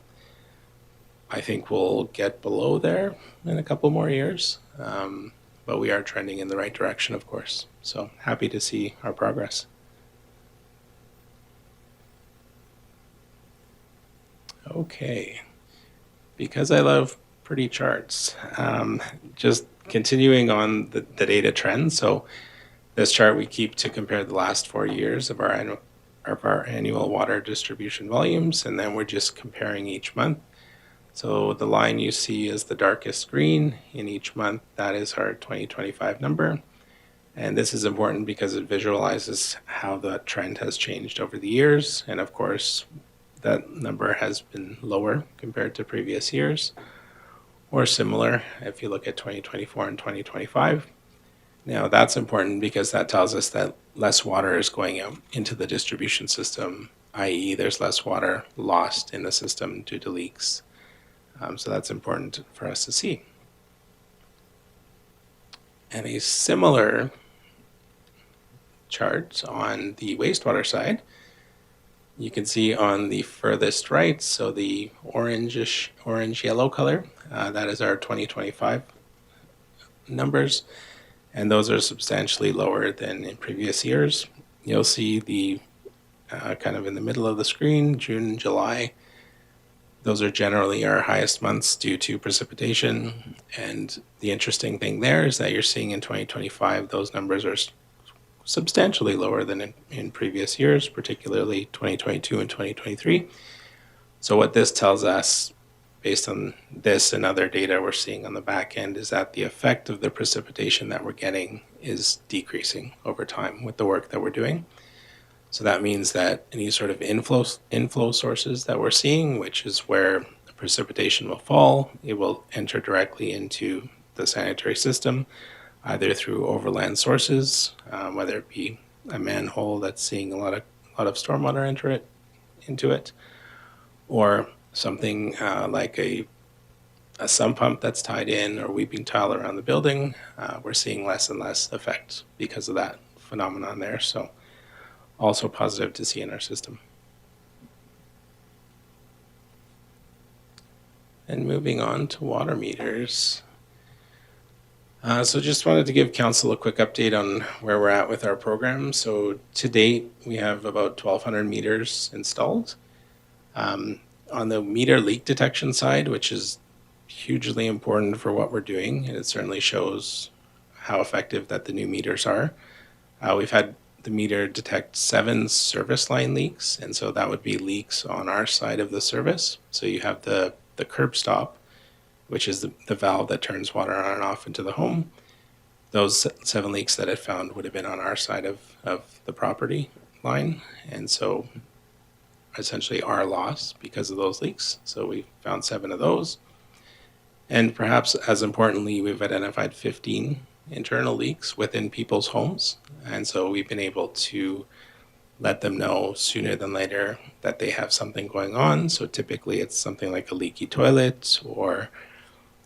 I think we'll get below there in a couple more years, but we are trending in the right direction, of course. So happy to see our progress. Okay, because I love pretty charts, just continuing on the data trends. So this chart we keep to compare the last 4 years of our annual water distribution volumes, and then we're just comparing each month. So the line you see is the darkest green in each month. That is our 2025 number. And this is important because it visualizes how the trend has changed over the years. And of course, that number has been lower compared to previous years, or similar if you look at 2024 and 2025. Now that's important because that tells us that less water is going out into the distribution system, i.e. there's less water lost in the system due to leaks. So that's important for us to see. And a similar chart on the wastewater side, you can see on the furthest right, so the orange-yellow color, that is our 2025 numbers, and those are substantially lower than in previous years. You'll see the kind of in the middle of the screen, June and July. Those are generally our highest months due to precipitation, and the interesting thing there is that you're seeing in 2025 those numbers are substantially lower than in previous years, particularly 2022 and 2023. So what this tells us, based on this and other data we're seeing on the back end, is that the effect of the precipitation that we're getting is decreasing over time with the work that we're doing. So that means that any sort of inflow sources that we're seeing, which is where precipitation will fall, it will enter directly into the sanitary system, either through overland sources, whether it be a manhole that's seeing a lot of stormwater enter into it, or something like a sump pump that's tied in or weeping tile around the building. We're seeing less and less effect because of that phenomenon there. So also positive to see in our system. And moving on to water meters. So just wanted to give council a quick update on where we're at with our program. So to date, we have about 1,200 meters installed. On the meter leak detection side, which is hugely important for what we're doing, and it certainly shows how effective that the new meters are. We've had the meter detect 7 service line leaks, and so that would be leaks on our side of the service. So you have the curb stop, which is the valve that turns water on and off into the home. Those 7 leaks that it found would have been on our side of the property line, and so essentially our loss because of those leaks. So we found 7 of those. And perhaps as importantly, we've identified 15 internal leaks within people's homes. And so we've been able to let them know sooner than later that they have something going on. So typically it's something like a leaky toilet or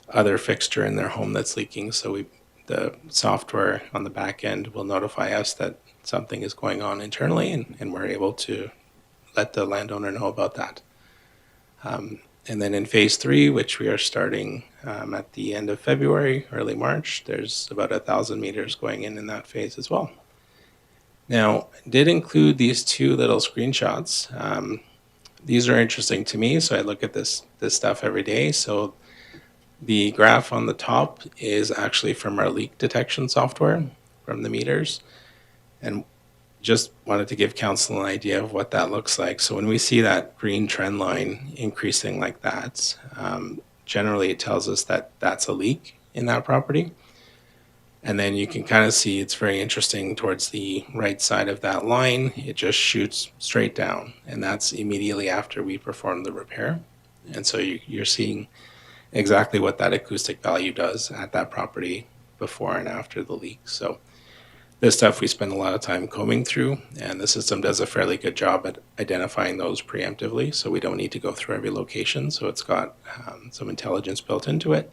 other fixture in their home that's leaking. So the software on the back end will notify us that something is going on internally, and we're able to let the landowner know about that. And then in phase 3, which we are starting at the end of February, early March, there's about 1,000 meters going in that phase as well. Now, did include these 2 little screenshots. These are interesting to me, so I look at this stuff every day. So the graph on the top is actually from our leak detection software from the meters. And just wanted to give council an idea of what that looks like. So when we see that green trend line increasing like that, generally it tells us that that's a leak in that property. And then you can kind of see it's very interesting towards the right side of that line, it just shoots straight down. And that's immediately after we perform the repair. And so you're seeing exactly what that acoustic value does at that property before and after the leak. So this stuff we spend a lot of time combing through, and the system does a fairly good job at identifying those preemptively, so we don't need to go through every location. So it's got some intelligence built into it.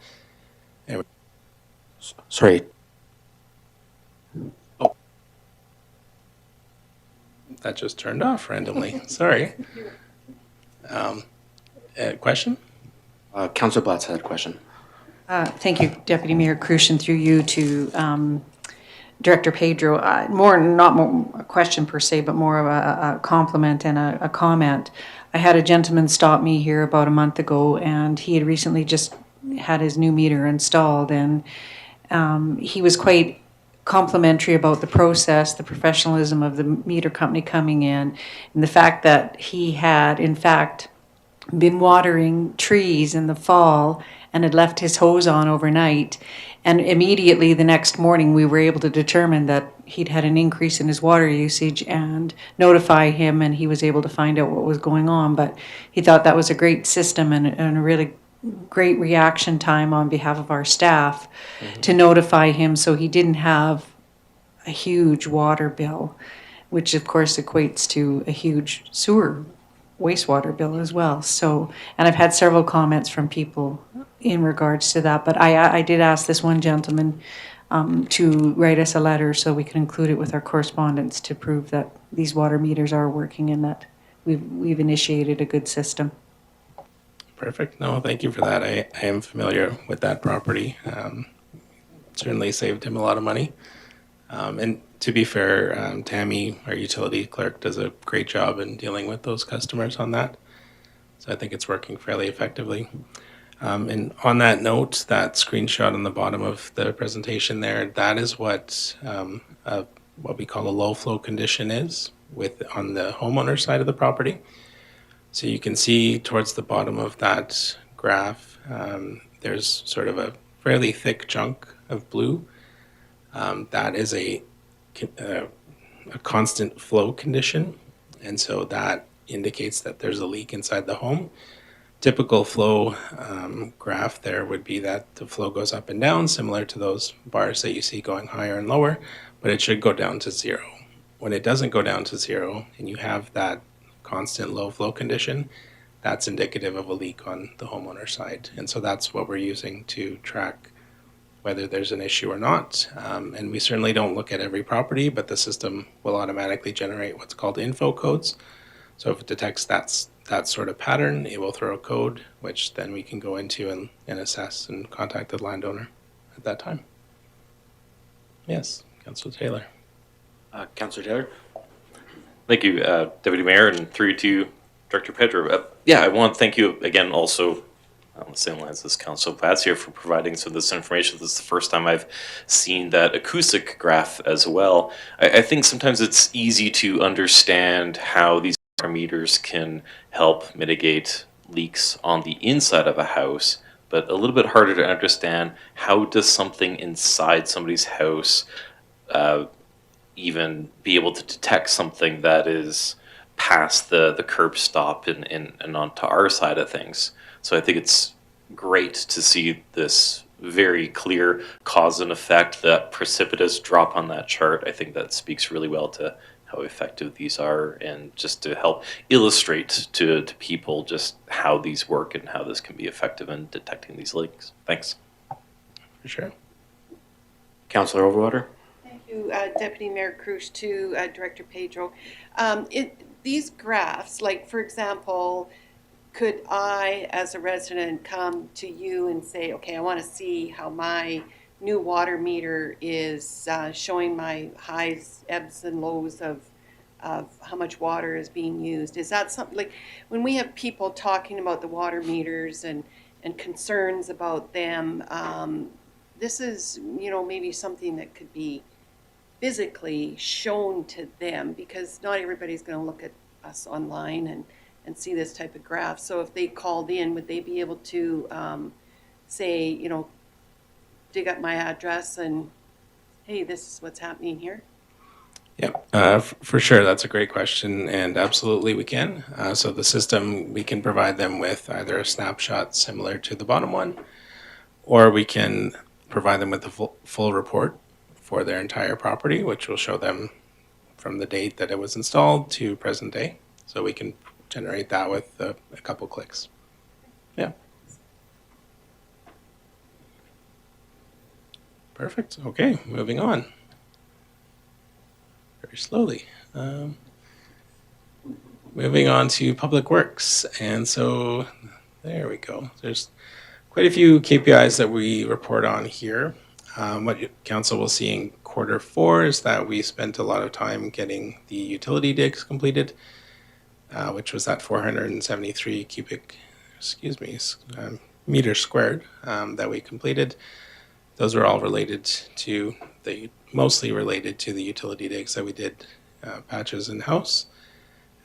Sorry. That just turned off randomly. Sorry. Question? Councilor Blatz had a question. Thank you, Deputy Mayor Crucian, through you to Director Pedro. Not more a question per se, but more of a compliment and a comment. I had a gentleman stop me here about a month ago, and he had recently just had his new meter installed, and he was quite complimentary about the process, the professionalism of the meter company coming in, and the fact that he had, in fact, been watering trees in the fall and had left his hose on overnight. And immediately the next morning, we were able to determine that he'd had an increase in his water usage and notify him, and he was able to find out what was going on. But he thought that was a great system and a really great reaction time on behalf of our staff to notify him so he didn't have a huge water bill, which of course equates to a huge sewer wastewater bill as well. So, and I've had several comments from people in regards to that, but I did ask this one gentleman to write us a letter so we can include it with our correspondence to prove that these water meters are working and that we've initiated a good system. Perfect. No, thank you for that. I am familiar with that property. Certainly saved him a lot of money. And to be fair, Tammy, our utility clerk, does a great job in dealing with those customers on that. So I think it's working fairly effectively. And on that note, that screenshot on the bottom of the presentation there, that is what we call a low flow condition is on the homeowner side of the property. So you can see towards the bottom of that graph, there's sort of a fairly thick chunk of blue. That is a constant flow condition, and so that indicates that there's a leak inside the home. Typical flow graph there would be that the flow goes up and down, similar to those bars that you see going higher and lower, but it should go down to 0. When it doesn't go down to 0 and you have that constant low flow condition, that's indicative of a leak on the homeowner side. And so that's what we're using to track whether there's an issue or not. And we certainly don't look at every property, but the system will automatically generate what's called info codes. So if it detects that sort of pattern, it will throw a code, which then we can go into and assess and contact the landowner at that time. Yes, Councilor Taylor. Councillor Taylor? Thank you, Deputy Mayor, and through to Director Pedro. Yeah, I want to thank you again also on the same lines as Council Vats here for providing some of this information. This is the first time I've seen that acoustic graph as well. I think sometimes it's easy to understand how these meters can help mitigate leaks on the inside of a house, but a little bit harder to understand how does something inside somebody's house even be able to detect something that is past the curb stop and onto our side of things. So I think it's great to see this very clear cause and effect, that precipitous drop on that chart. I think that speaks really well to how effective these are, and just to help illustrate to people just how these work and how this can be effective in detecting these leaks. Thanks. For sure. Councillor Overwater? Thank you, Deputy Mayor Crush, to Director Pedro. These graphs, like for example, could I, as a resident, come to you and say, okay, I want to see how my new water meter is showing my highs, ebbs, and lows of how much water is being used? Is that something, like when we have people talking about the water meters and concerns about them, this is, maybe something that could be physically shown to them, because not everybody's going to look at us online and see this type of graph. So if they called in, would they be able to say, dig up my address and, hey, this is what's happening here? Yeah, for sure. That's a great question, and absolutely we can. So the system, we can provide them with either a snapshot similar to the bottom one, or we can provide them with a full report for their entire property, which will show them from the date that it was installed to present day. So we can generate that with a couple clicks. Yeah. Perfect. Okay, moving on. Very slowly. Moving on to Public Works. And so there we go. There's quite a few KPIs that we report on here. What council will see in Q4 is that we spent a lot of time getting the utility digs completed, which was that 473 meters squared that we completed. Those were all mostly related to the utility digs that we did patches in-house.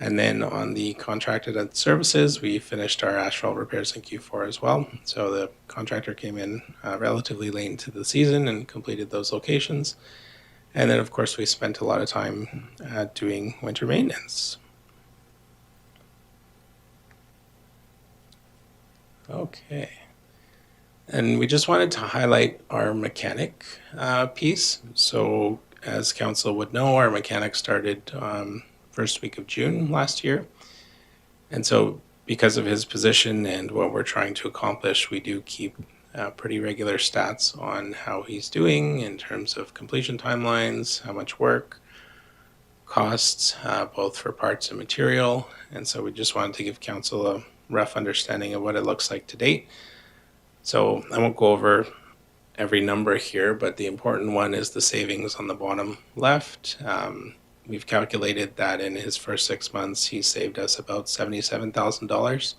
And then on the contracted services, we finished our asphalt repairs in Q4 as well. So the contractor came in relatively late into the season and completed those locations. And then, of course, we spent a lot of time doing winter maintenance. Okay. And we just wanted to highlight our mechanic piece. So as council would know, our mechanic started first week of June last year. And so because of his position and what we're trying to accomplish, we do keep pretty regular stats on how he's doing in terms of completion timelines, how much work, costs, both for parts and material. And so we just wanted to give council a rough understanding of what it looks like to date. So I won't go over every number here, but the important one is the savings on the bottom left. We've calculated that in his first 6 months, he saved us about $77,000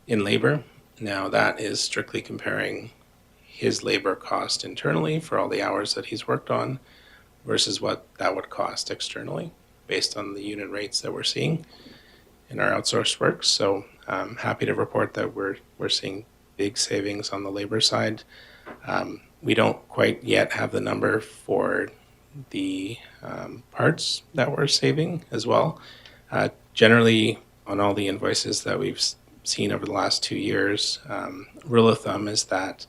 in labor. Now that is strictly comparing his labor cost internally for all the hours that he's worked on versus what that would cost externally based on the unit rates that we're seeing in our outsourced work. So I'm happy to report that we're seeing big savings on the labor side. We don't quite yet have the number for the parts that we're saving as well. Generally, on all the invoices that we've seen over the last 2 years, rule of thumb is that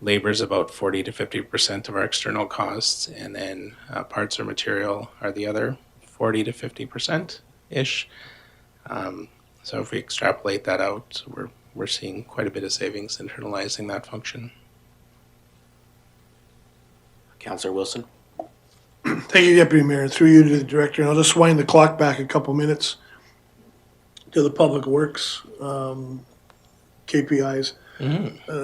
labor is about 40 to 50% of our external costs, and then parts or material are the other 40 to 50%-ish. So if we extrapolate that out, we're seeing quite a bit of savings internalizing that function. Councillor Wilson? Thank you, Deputy Mayor. Through you to the Director, and I'll just wind the clock back a couple minutes to the Public Works KPIs.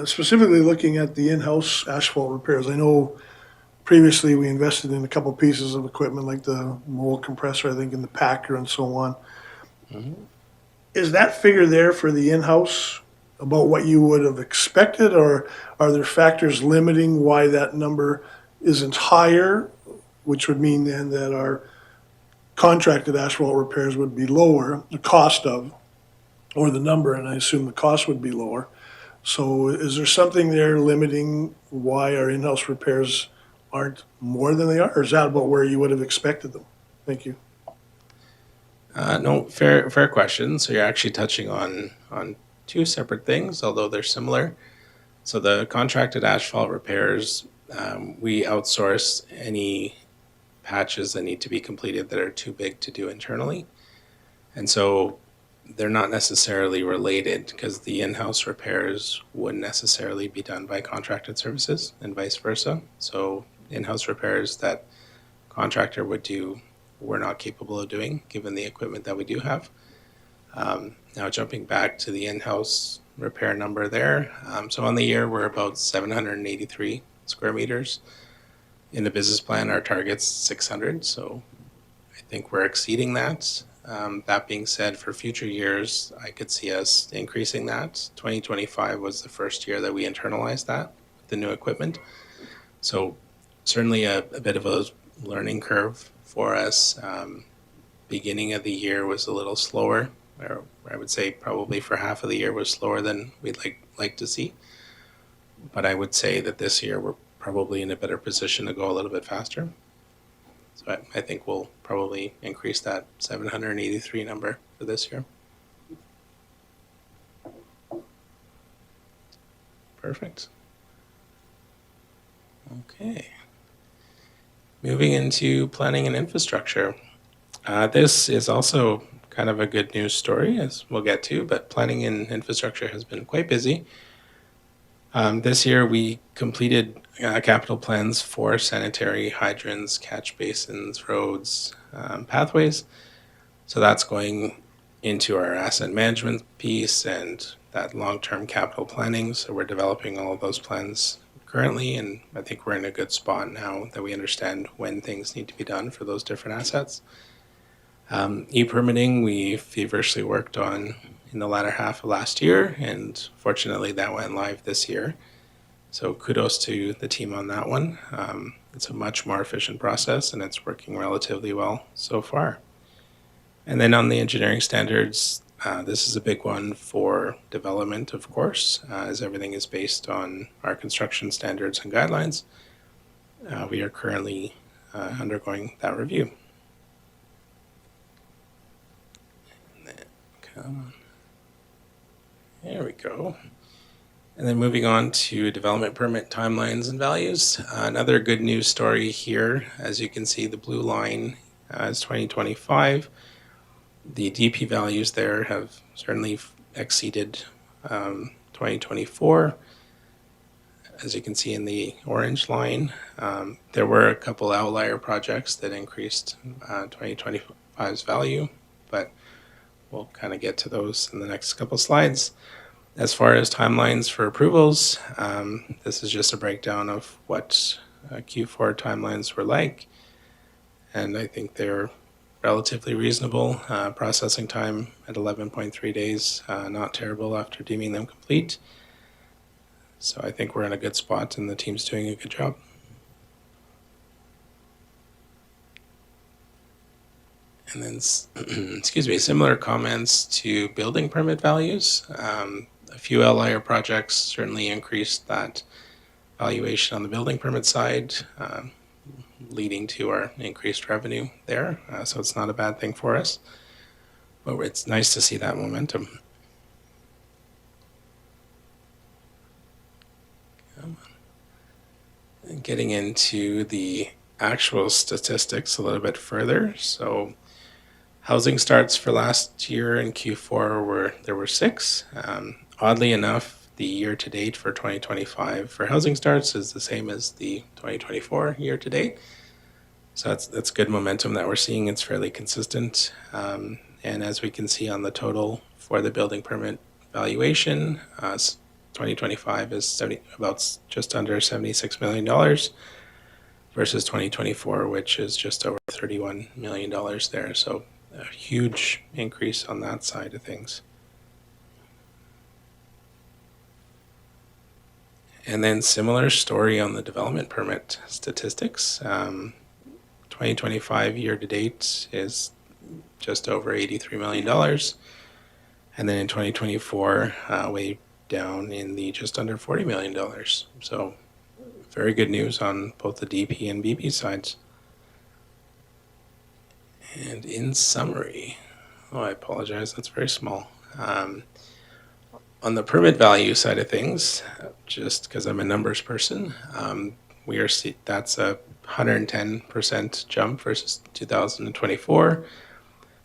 Specifically looking at the in-house asphalt repairs. I know previously we invested in a couple pieces of equipment like the mold compressor, I think, and the packer and so on. Is that figure there for the in-house about what you would have expected, or are there factors limiting why that number isn't higher, which would mean then that our contracted asphalt repairs would be lower, the cost of, or the number, and I assume the cost would be lower. So is there something there limiting why our in-house repairs aren't more than they are, or is that about where you would have expected them? Thank you. No, fair question. So you're actually touching on two separate things, although they're similar. So the contracted asphalt repairs, we outsource any patches that need to be completed that are too big to do internally. And so they're not necessarily related because the in-house repairs wouldn't necessarily be done by contracted services and vice versa. So in-house repairs that contractor would do, we're not capable of doing given the equipment that we do have. Now jumping back to the in-house repair number there. So on the year, we're about 783 square meters. In the business plan, our target's 600, so I think we're exceeding that. That being said, for future years, I could see us increasing that. 2025 was the first year that we internalized that, the new equipment. So certainly a bit of a learning curve for us. Beginning of the year was a little slower, or I would say probably for half of the year was slower than we'd like to see. But I would say that this year we're probably in a better position to go a little bit faster. So I think we'll probably increase that 783 number for this year. Perfect. Okay. Moving into planning and infrastructure. This is also kind of a good news story, as we'll get to, but planning and infrastructure has been quite busy. This year we completed capital plans for sanitary hydrants, catch basins, roads, pathways. So that's going into our asset management piece and that long-term capital planning. So we're developing all of those plans currently, and I think we're in a good spot now that we understand when things need to be done for those different assets. E-permitting, we feverishly worked on in the latter half of last year, and fortunately that went live this year. So kudos to the team on that one. It's a much more efficient process and it's working relatively well so far. And then on the engineering standards, this is a big one for development, of course, as everything is based on our construction standards and guidelines. We are currently undergoing that review. Come on. There we go. And then moving on to development permit timelines and values. Another good news story here. As you can see, the blue line is 2025. The DP values there have certainly exceeded 2024. As you can see in the orange line, there were a couple outlier projects that increased 2025's value, but we'll kind of get to those in the next couple slides. As far as timelines for approvals, this is just a breakdown of what Q4 timelines were like. And I think they're relatively reasonable. Processing time at 11.3 days, not terrible after deeming them complete. So I think we're in a good spot and the team's doing a good job. And then, excuse me, similar comments to building permit values. A few outlier projects certainly increased that valuation on the building permit side, leading to our increased revenue there. So it's not a bad thing for us, but it's nice to see that momentum. And getting into the actual statistics a little bit further. So housing starts for last year in Q4 there were 6. Oddly enough, the year to date for 2025 for housing starts is the same as the 2024 year to date. So that's good momentum that we're seeing. It's fairly consistent. And as we can see on the total for the building permit valuation, 2025 is about just under $76 million. versus 2024, which is just over $31 million there. So a huge increase on that side of things. And then similar story on the development permit statistics. 2025 year to date is just over $83 million. And then in 2024, way down in the just under $40 million. So very good news on both the DP and BP sides. And in summary, I apologize, that's very small. On the permit value side of things, just because I'm a numbers person, that's a 110% jump versus 2024.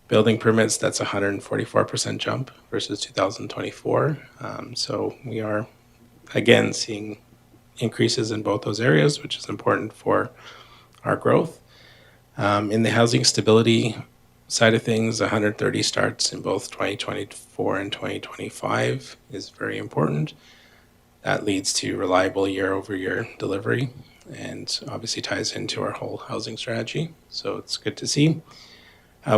Building permits, that's a 144% jump versus 2024. So we are, again, seeing increases in both those areas, which is important for our growth. In the housing stability side of things, 130 starts in both 2024 and 2025 is very important. That leads to reliable year-over-year delivery and obviously ties into our whole housing strategy. So it's good to see.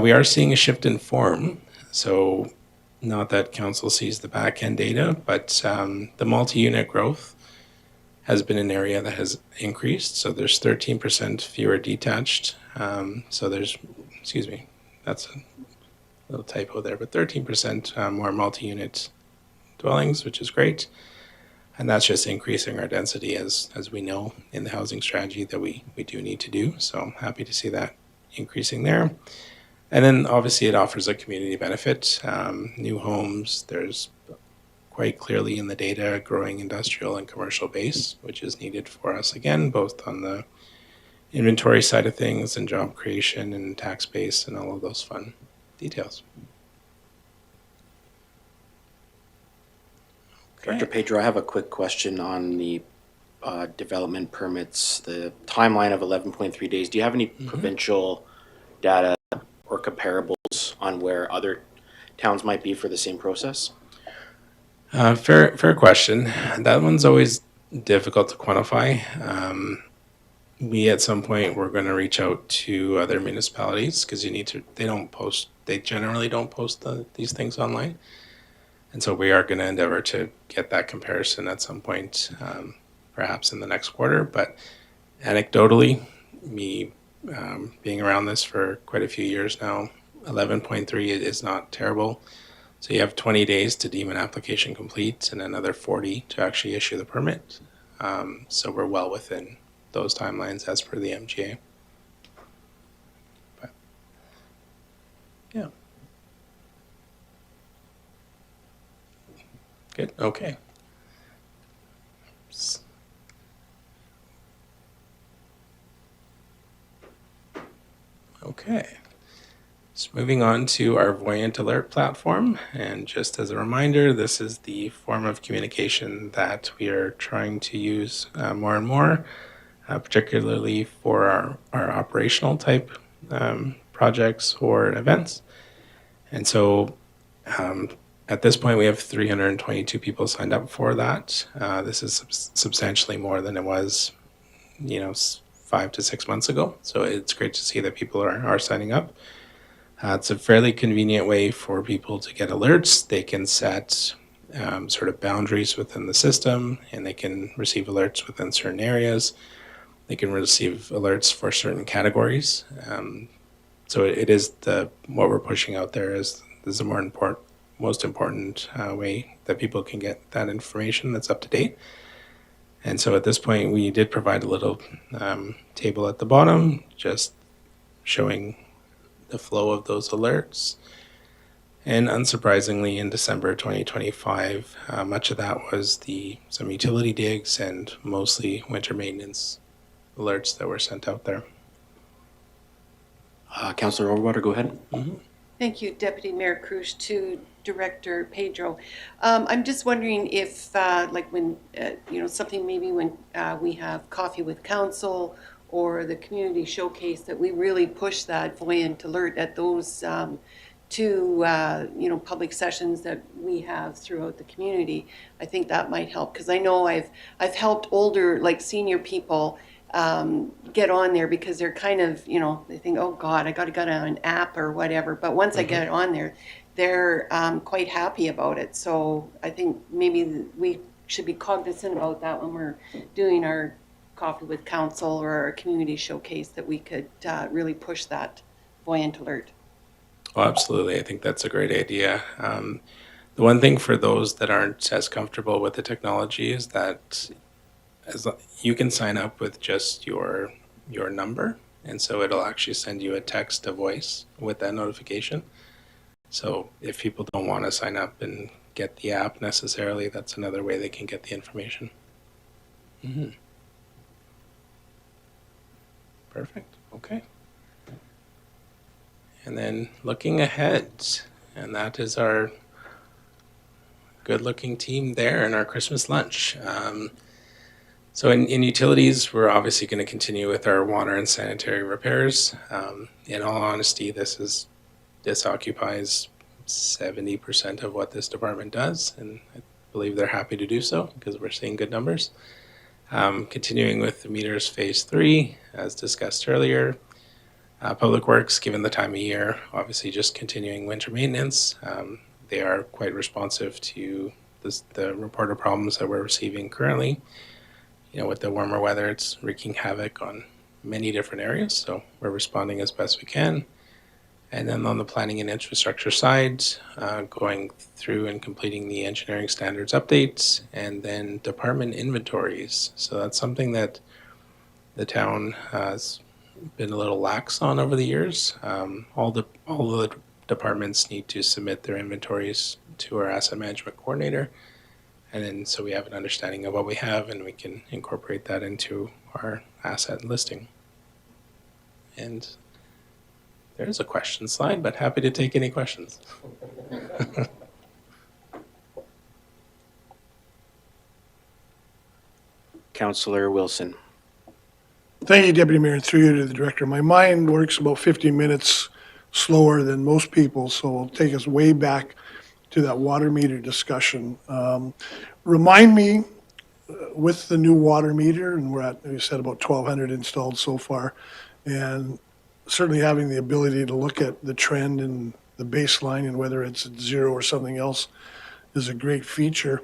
We are seeing a shift in form. So not that council sees the back-end data, but the multi-unit growth has been an area that has increased. So there's 13% fewer detached. That's a little typo there, but 13% more multi-unit dwellings, which is great. And that's just increasing our density as we know in the housing strategy that we do need to do. So I'm happy to see that increasing there. And then obviously it offers a community benefit. New homes, there's quite clearly in the data a growing industrial and commercial base, which is needed for us again, both on the inventory side of things and job creation and tax base and all of those fun details. Director Pedro, I have a quick question on the development permits, the timeline of 11.3 days. Do you have any provincial data or comparables on where other towns might be for the same process? Fair question. That one's always difficult to quantify. We at some point we're going to reach out to other municipalities because they generally don't post these things online. And so we are going to endeavor to get that comparison at some point, perhaps in the next quarter. But anecdotally, me being around this for quite a few years now, 11.3 is not terrible. So you have 20 days to deem an application complete and another 40 to actually issue the permit. So we're well within those timelines as per the MGA. But, yeah. Good. Okay. Okay. So moving on to our Voyant Alert platform. And just as a reminder, this is the form of communication that we are trying to use more and more, particularly for our operational type projects or events. And so at this point, we have 322 people signed up for that. This is substantially more than it was, 5 to 6 months ago. So it's great to see that people are signing up. It's a fairly convenient way for people to get alerts. They can set sort of boundaries within the system, and they can receive alerts within certain areas. They can receive alerts for certain categories. So it is what we're pushing out there is the most important way that people can get that information that's up to date. And so at this point, we did provide a little table at the bottom, just showing the flow of those alerts. And unsurprisingly, in December 2025, much of that was some utility digs and mostly winter maintenance alerts that were sent out there. Councillor Overwater, go ahead. Mm-hmm. Thank you, Deputy Mayor Krush. To Director Pedro, I'm just wondering if, when, something maybe when we have coffee with council or the community showcase, that we really push that Voyant Alert at those two, public sessions that we have throughout the community. I think that might help because I know I've helped older, senior people get on there because they're kind of, they think, oh God, I got to get on an app or whatever. But once I get on there, they're quite happy about it. So I think maybe we should be cognizant about that when we're doing our Coffee with Council or our community showcase, that we could really push that Voyant Alert. Oh, absolutely. I think that's a great idea. The one thing for those that aren't as comfortable with the technology is that you can sign up with just your number, and so it'll actually send you a text to voice with that notification. So if people don't want to sign up and get the app necessarily, that's another way they can get the information. Perfect. Okay. And then looking ahead, and that is our good-looking team there in our Christmas lunch. So in utilities, we're obviously going to continue with our water and sanitary repairs. In all honesty, this occupies 70% of what this department does, and I believe they're happy to do so because we're seeing good numbers. Continuing with the meters phase 3, as discussed earlier. Public Works, given the time of year, obviously just continuing winter maintenance. They are quite responsive to the reported problems that we're receiving currently. With the warmer weather, it's wreaking havoc on many different areas, so we're responding as best we can. And then on the planning and infrastructure side, going through and completing the engineering standards updates, and then department inventories. So that's something that the town has been a little lax on over the years. All the departments need to submit their inventories to our asset management coordinator, and then so we have an understanding of what we have, and we can incorporate that into our asset listing. And there's a question slide, but happy to take any questions. Councillor Wilson. Thank you, Deputy Mayor, and through you to the Director. My mind works about 15 minutes slower than most people, so it'll take us way back to that water meter discussion. Remind me, with the new water meter, and we're at, you said, about 1,200 installed so far, and certainly having the ability to look at the trend and the baseline and whether it's at zero or something else is a great feature.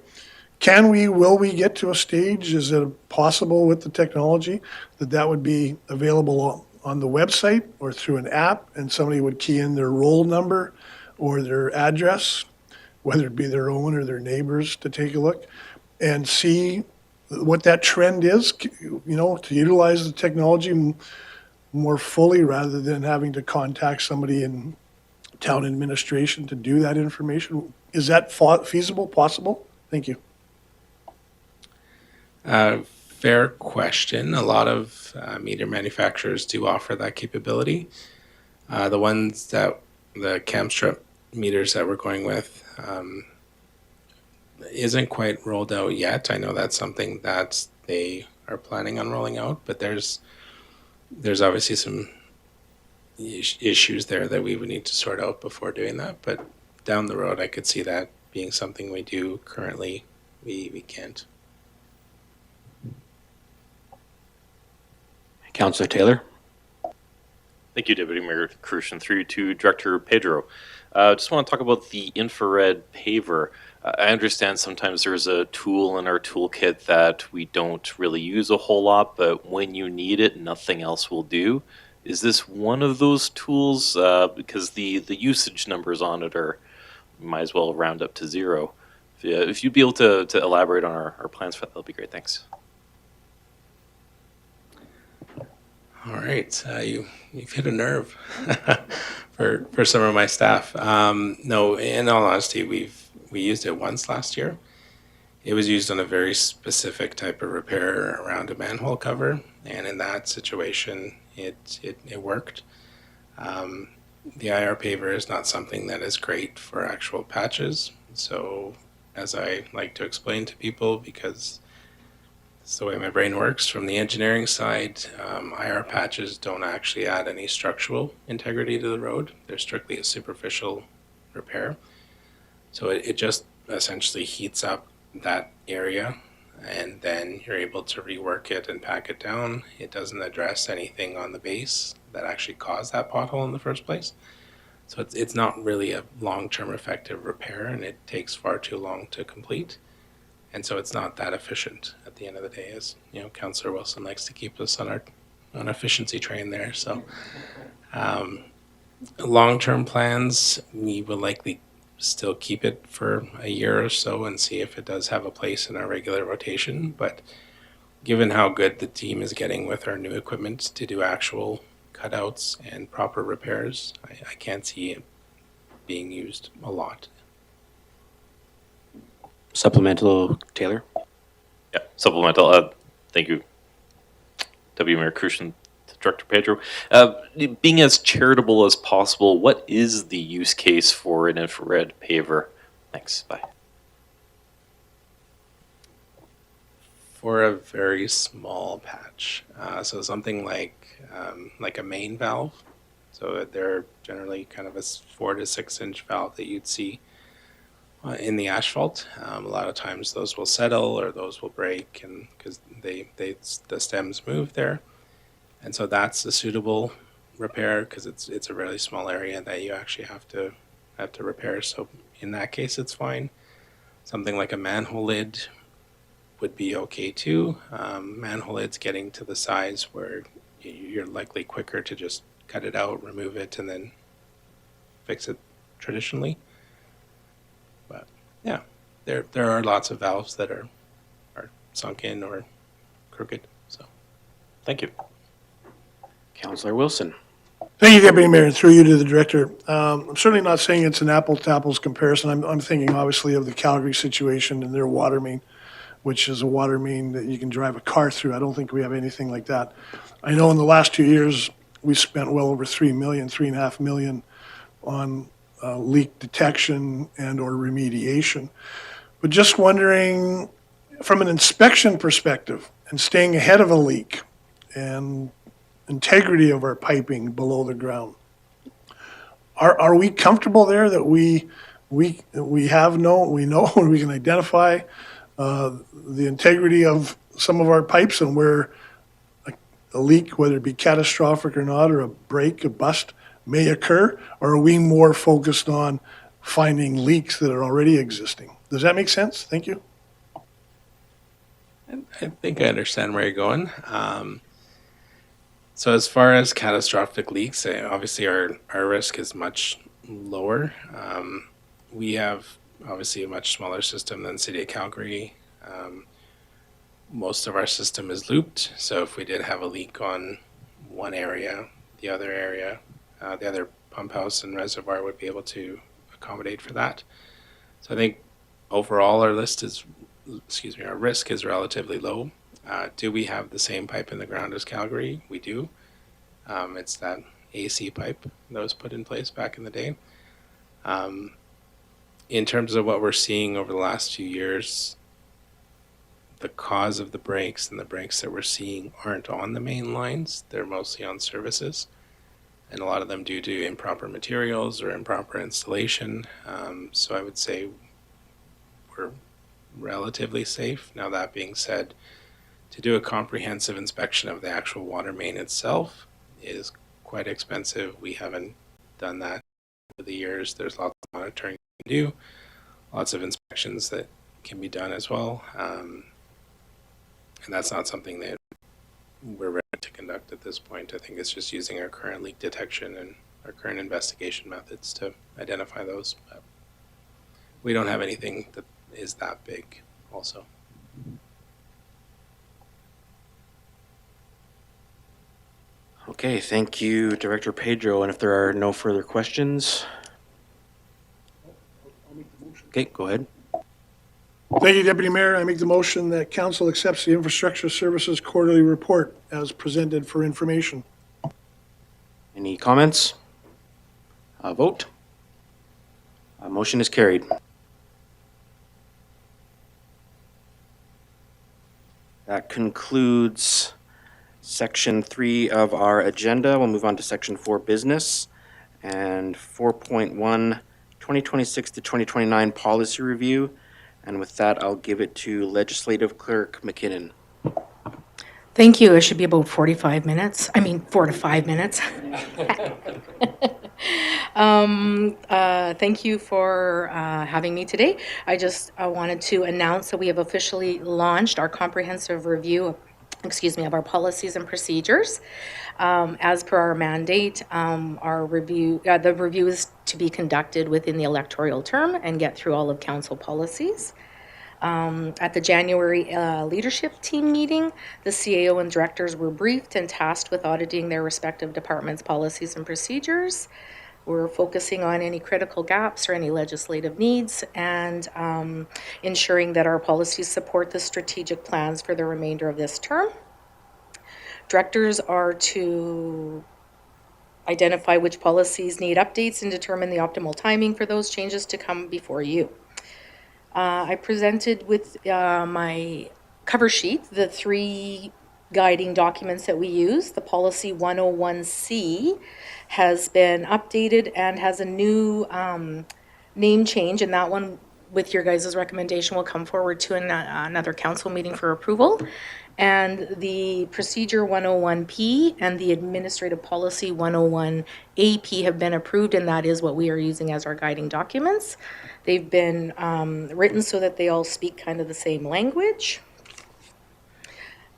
Will we get to a stage, is it possible with the technology that would be available on the website or through an app, and somebody would key in their roll number or their address, whether it be their own or their neighbors, to take a look and see what that trend is, to utilize the technology more fully rather than having to contact somebody in town administration to do that information? Is that feasible, possible? Thank you. Fair question. A lot of meter manufacturers do offer that capability. The CamStrip meters that we're going with isn't quite rolled out yet. I know that's something that they are planning on rolling out, but there's obviously some issues there that we would need to sort out before doing that. But down the road, I could see that being something we do. Currently, we can't. Councillor Taylor. Thank you, Deputy Mayor Krush, and through to Director Pedro. Just want to talk about the infrared paver. I understand sometimes there's a tool in our toolkit that we don't really use a whole lot, but when you need it, nothing else will do. Is this one of those tools? Because the usage numbers on it might as well round up to zero. If you'd be able to elaborate on our plans for that, that'll be great. Thanks. All right, you've hit a nerve for some of my staff. No, in all honesty, we used it once last year. It was used on a very specific type of repair around a manhole cover, and in that situation, it worked. The IR paver is not something that is great for actual patches. So, as I like to explain to people, because it's the way my brain works, from the engineering side, IR patches don't actually add any structural integrity to the road. They're strictly a superficial repair. So it just essentially heats up that area and then you're able to rework it and pack it down. It doesn't address anything on the base that actually caused that pothole in the first place. So it's not really a long-term effective repair, and it takes far too long to complete. And so it's not that efficient at the end of the day, as you know, Councillor Wilson likes to keep us on our efficiency train there. So long-term plans, we will likely still keep it for a year or so and see if it does have a place in our regular rotation. But given how good the team is getting with our new equipment to do actual cutouts and proper repairs, I can't see it being used a lot. Supplemental, Taylor? Yeah, supplemental. Thank you, Deputy Mayor Krush and Director Pedro. Being as charitable as possible, what is the use case for an infrared paver? Thanks. Bye. For a very small patch, so something like a main valve. So they're generally kind of a 4 to 6 inch valve that you'd see in the asphalt. A lot of times those will settle or those will break, and because the stems move there, and so that's a suitable repair because it's a really small area that you actually have to repair. So in that case, it's fine. Something like a manhole lid would be okay too. Manhole lid's getting to the size where you're likely quicker to just cut it out, remove it, and then fix it traditionally. But yeah, there are lots of valves that are sunken or crooked. So Thank you. Councillor Wilson? Thank you, Deputy Mayor, and through you to the Director. I'm certainly not saying it's an apples-to-apples comparison. I'm thinking obviously of the Calgary situation and their water main, which is a water main that you can drive a car through. I don't think we have anything like that. I know in the last 2 years, we spent well over $3.5 million on leak detection and or remediation. But just wondering, from an inspection perspective and staying ahead of a leak and integrity of our piping below the ground, are we comfortable there that we know and we can identify the integrity of some of our pipes and where a leak, whether it be catastrophic or not, or a break, a bust may occur? Or are we more focused on finding leaks that are already existing? Does that make sense? Thank you. I think I understand where you're going. So as far as catastrophic leaks, obviously our risk is much lower. We have obviously a much smaller system than City of Calgary. Most of our system is looped, so if we did have a leak on one area, the other pump house and reservoir would be able to accommodate for that. So I think overall our risk is relatively low. Do we have the same pipe in the ground as Calgary? We do. It's that AC pipe that was put in place back in the day. In terms of what we're seeing over the last few years, the cause of the breaks and the breaks that we're seeing aren't on the main lines. They're mostly on services. And a lot of them due to improper materials or improper installation. So I would say we're relatively safe. Now, that being said, to do a comprehensive inspection of the actual water main itself is quite expensive. We haven't done that over the years. There's lots of monitoring you can do, lots of inspections that can be done as well. And that's not something that we're ready to conduct at this point. I think it's just using our current leak detection and our current investigation methods to identify those. But we don't have anything that is that big also. Okay, thank you, Director Pedro. And if there are no further questions. Okay, go ahead. Thank you, Deputy Mayor. I make the motion that Council accepts the Infrastructure Services Quarterly Report as presented for information. Any comments? Vote. Motion is carried. That concludes Section 3 of our agenda. We'll move on to Section 4 Business and 4.1 2026 to 2029 Policy Review And with that, I'll give it to Legislative Clerk McKinnon. Thank you. It should be about 45 minutes. I mean, 4 to 5 minutes. Thank you for having me today. I just wanted to announce that we have officially launched our comprehensive review, of our policies and procedures. As per our mandate, the review is to be conducted within the electoral term and get through all of council policies. At the January leadership team meeting, the CAO and directors were briefed and tasked with auditing their respective departments' policies and procedures. We're focusing on any critical gaps or any legislative needs and ensuring that our policies support the strategic plans for the remainder of this term. Directors are to identify which policies need updates and determine the optimal timing for those changes to come before you. I presented with my cover sheet the 3 guiding documents that we use. The Policy 101C has been updated and has a new name change, and that one, with your guys' recommendation, will come forward to another council meeting for approval. And the Procedure 101P and the Administrative Policy 101AP have been approved, and that is what we are using as our guiding documents. They've been written so that they all speak kind of the same language.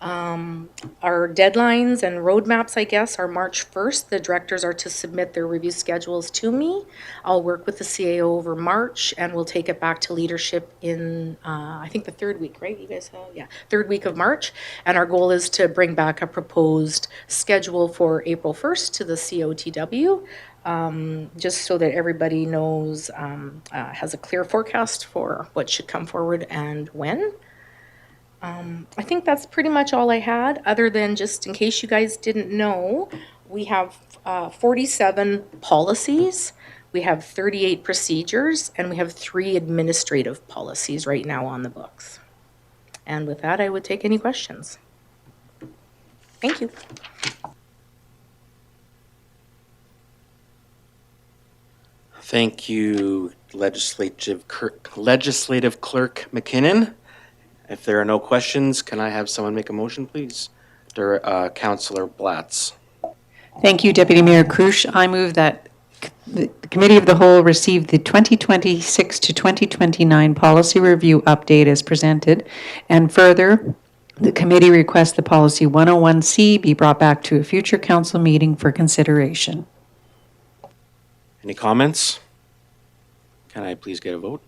Our deadlines and roadmaps, I guess, are March 1st. The directors are to submit their review schedules to me. I'll work with the CAO over March, and we'll take it back to leadership in, I think, the 3rd week, right? You guys have, yeah, 3rd week of March. And our goal is to bring back a proposed schedule for April 1st to the COTW, just so that everybody knows, has a clear forecast for what should come forward and when. I think that's pretty much all I had, other than just in case you guys didn't know, we have 47 policies, we have 38 procedures, and we have 3 administrative policies right now on the books. And with that, I would take any questions. Thank you. Thank you, Legislative Clerk McKinnon. If there are no questions, can I have someone make a motion, please? Councillor Blatz. Thank you, Deputy Mayor Krush. I move that the Committee of the Whole receive the 2026 to 2029 policy review update as presented, and further, the committee requests the Policy 101C be brought back to a future council meeting for consideration. Any comments? Can I please get a vote?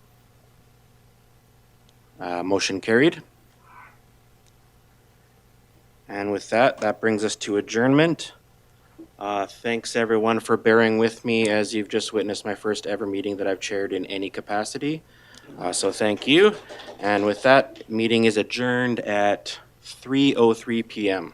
Motion carried. And with that, that brings us to adjournment. Thanks everyone for bearing with me as you've just witnessed my first ever meeting that I've chaired in any capacity. So thank you. And with that, meeting is adjourned at 3:03 p.m.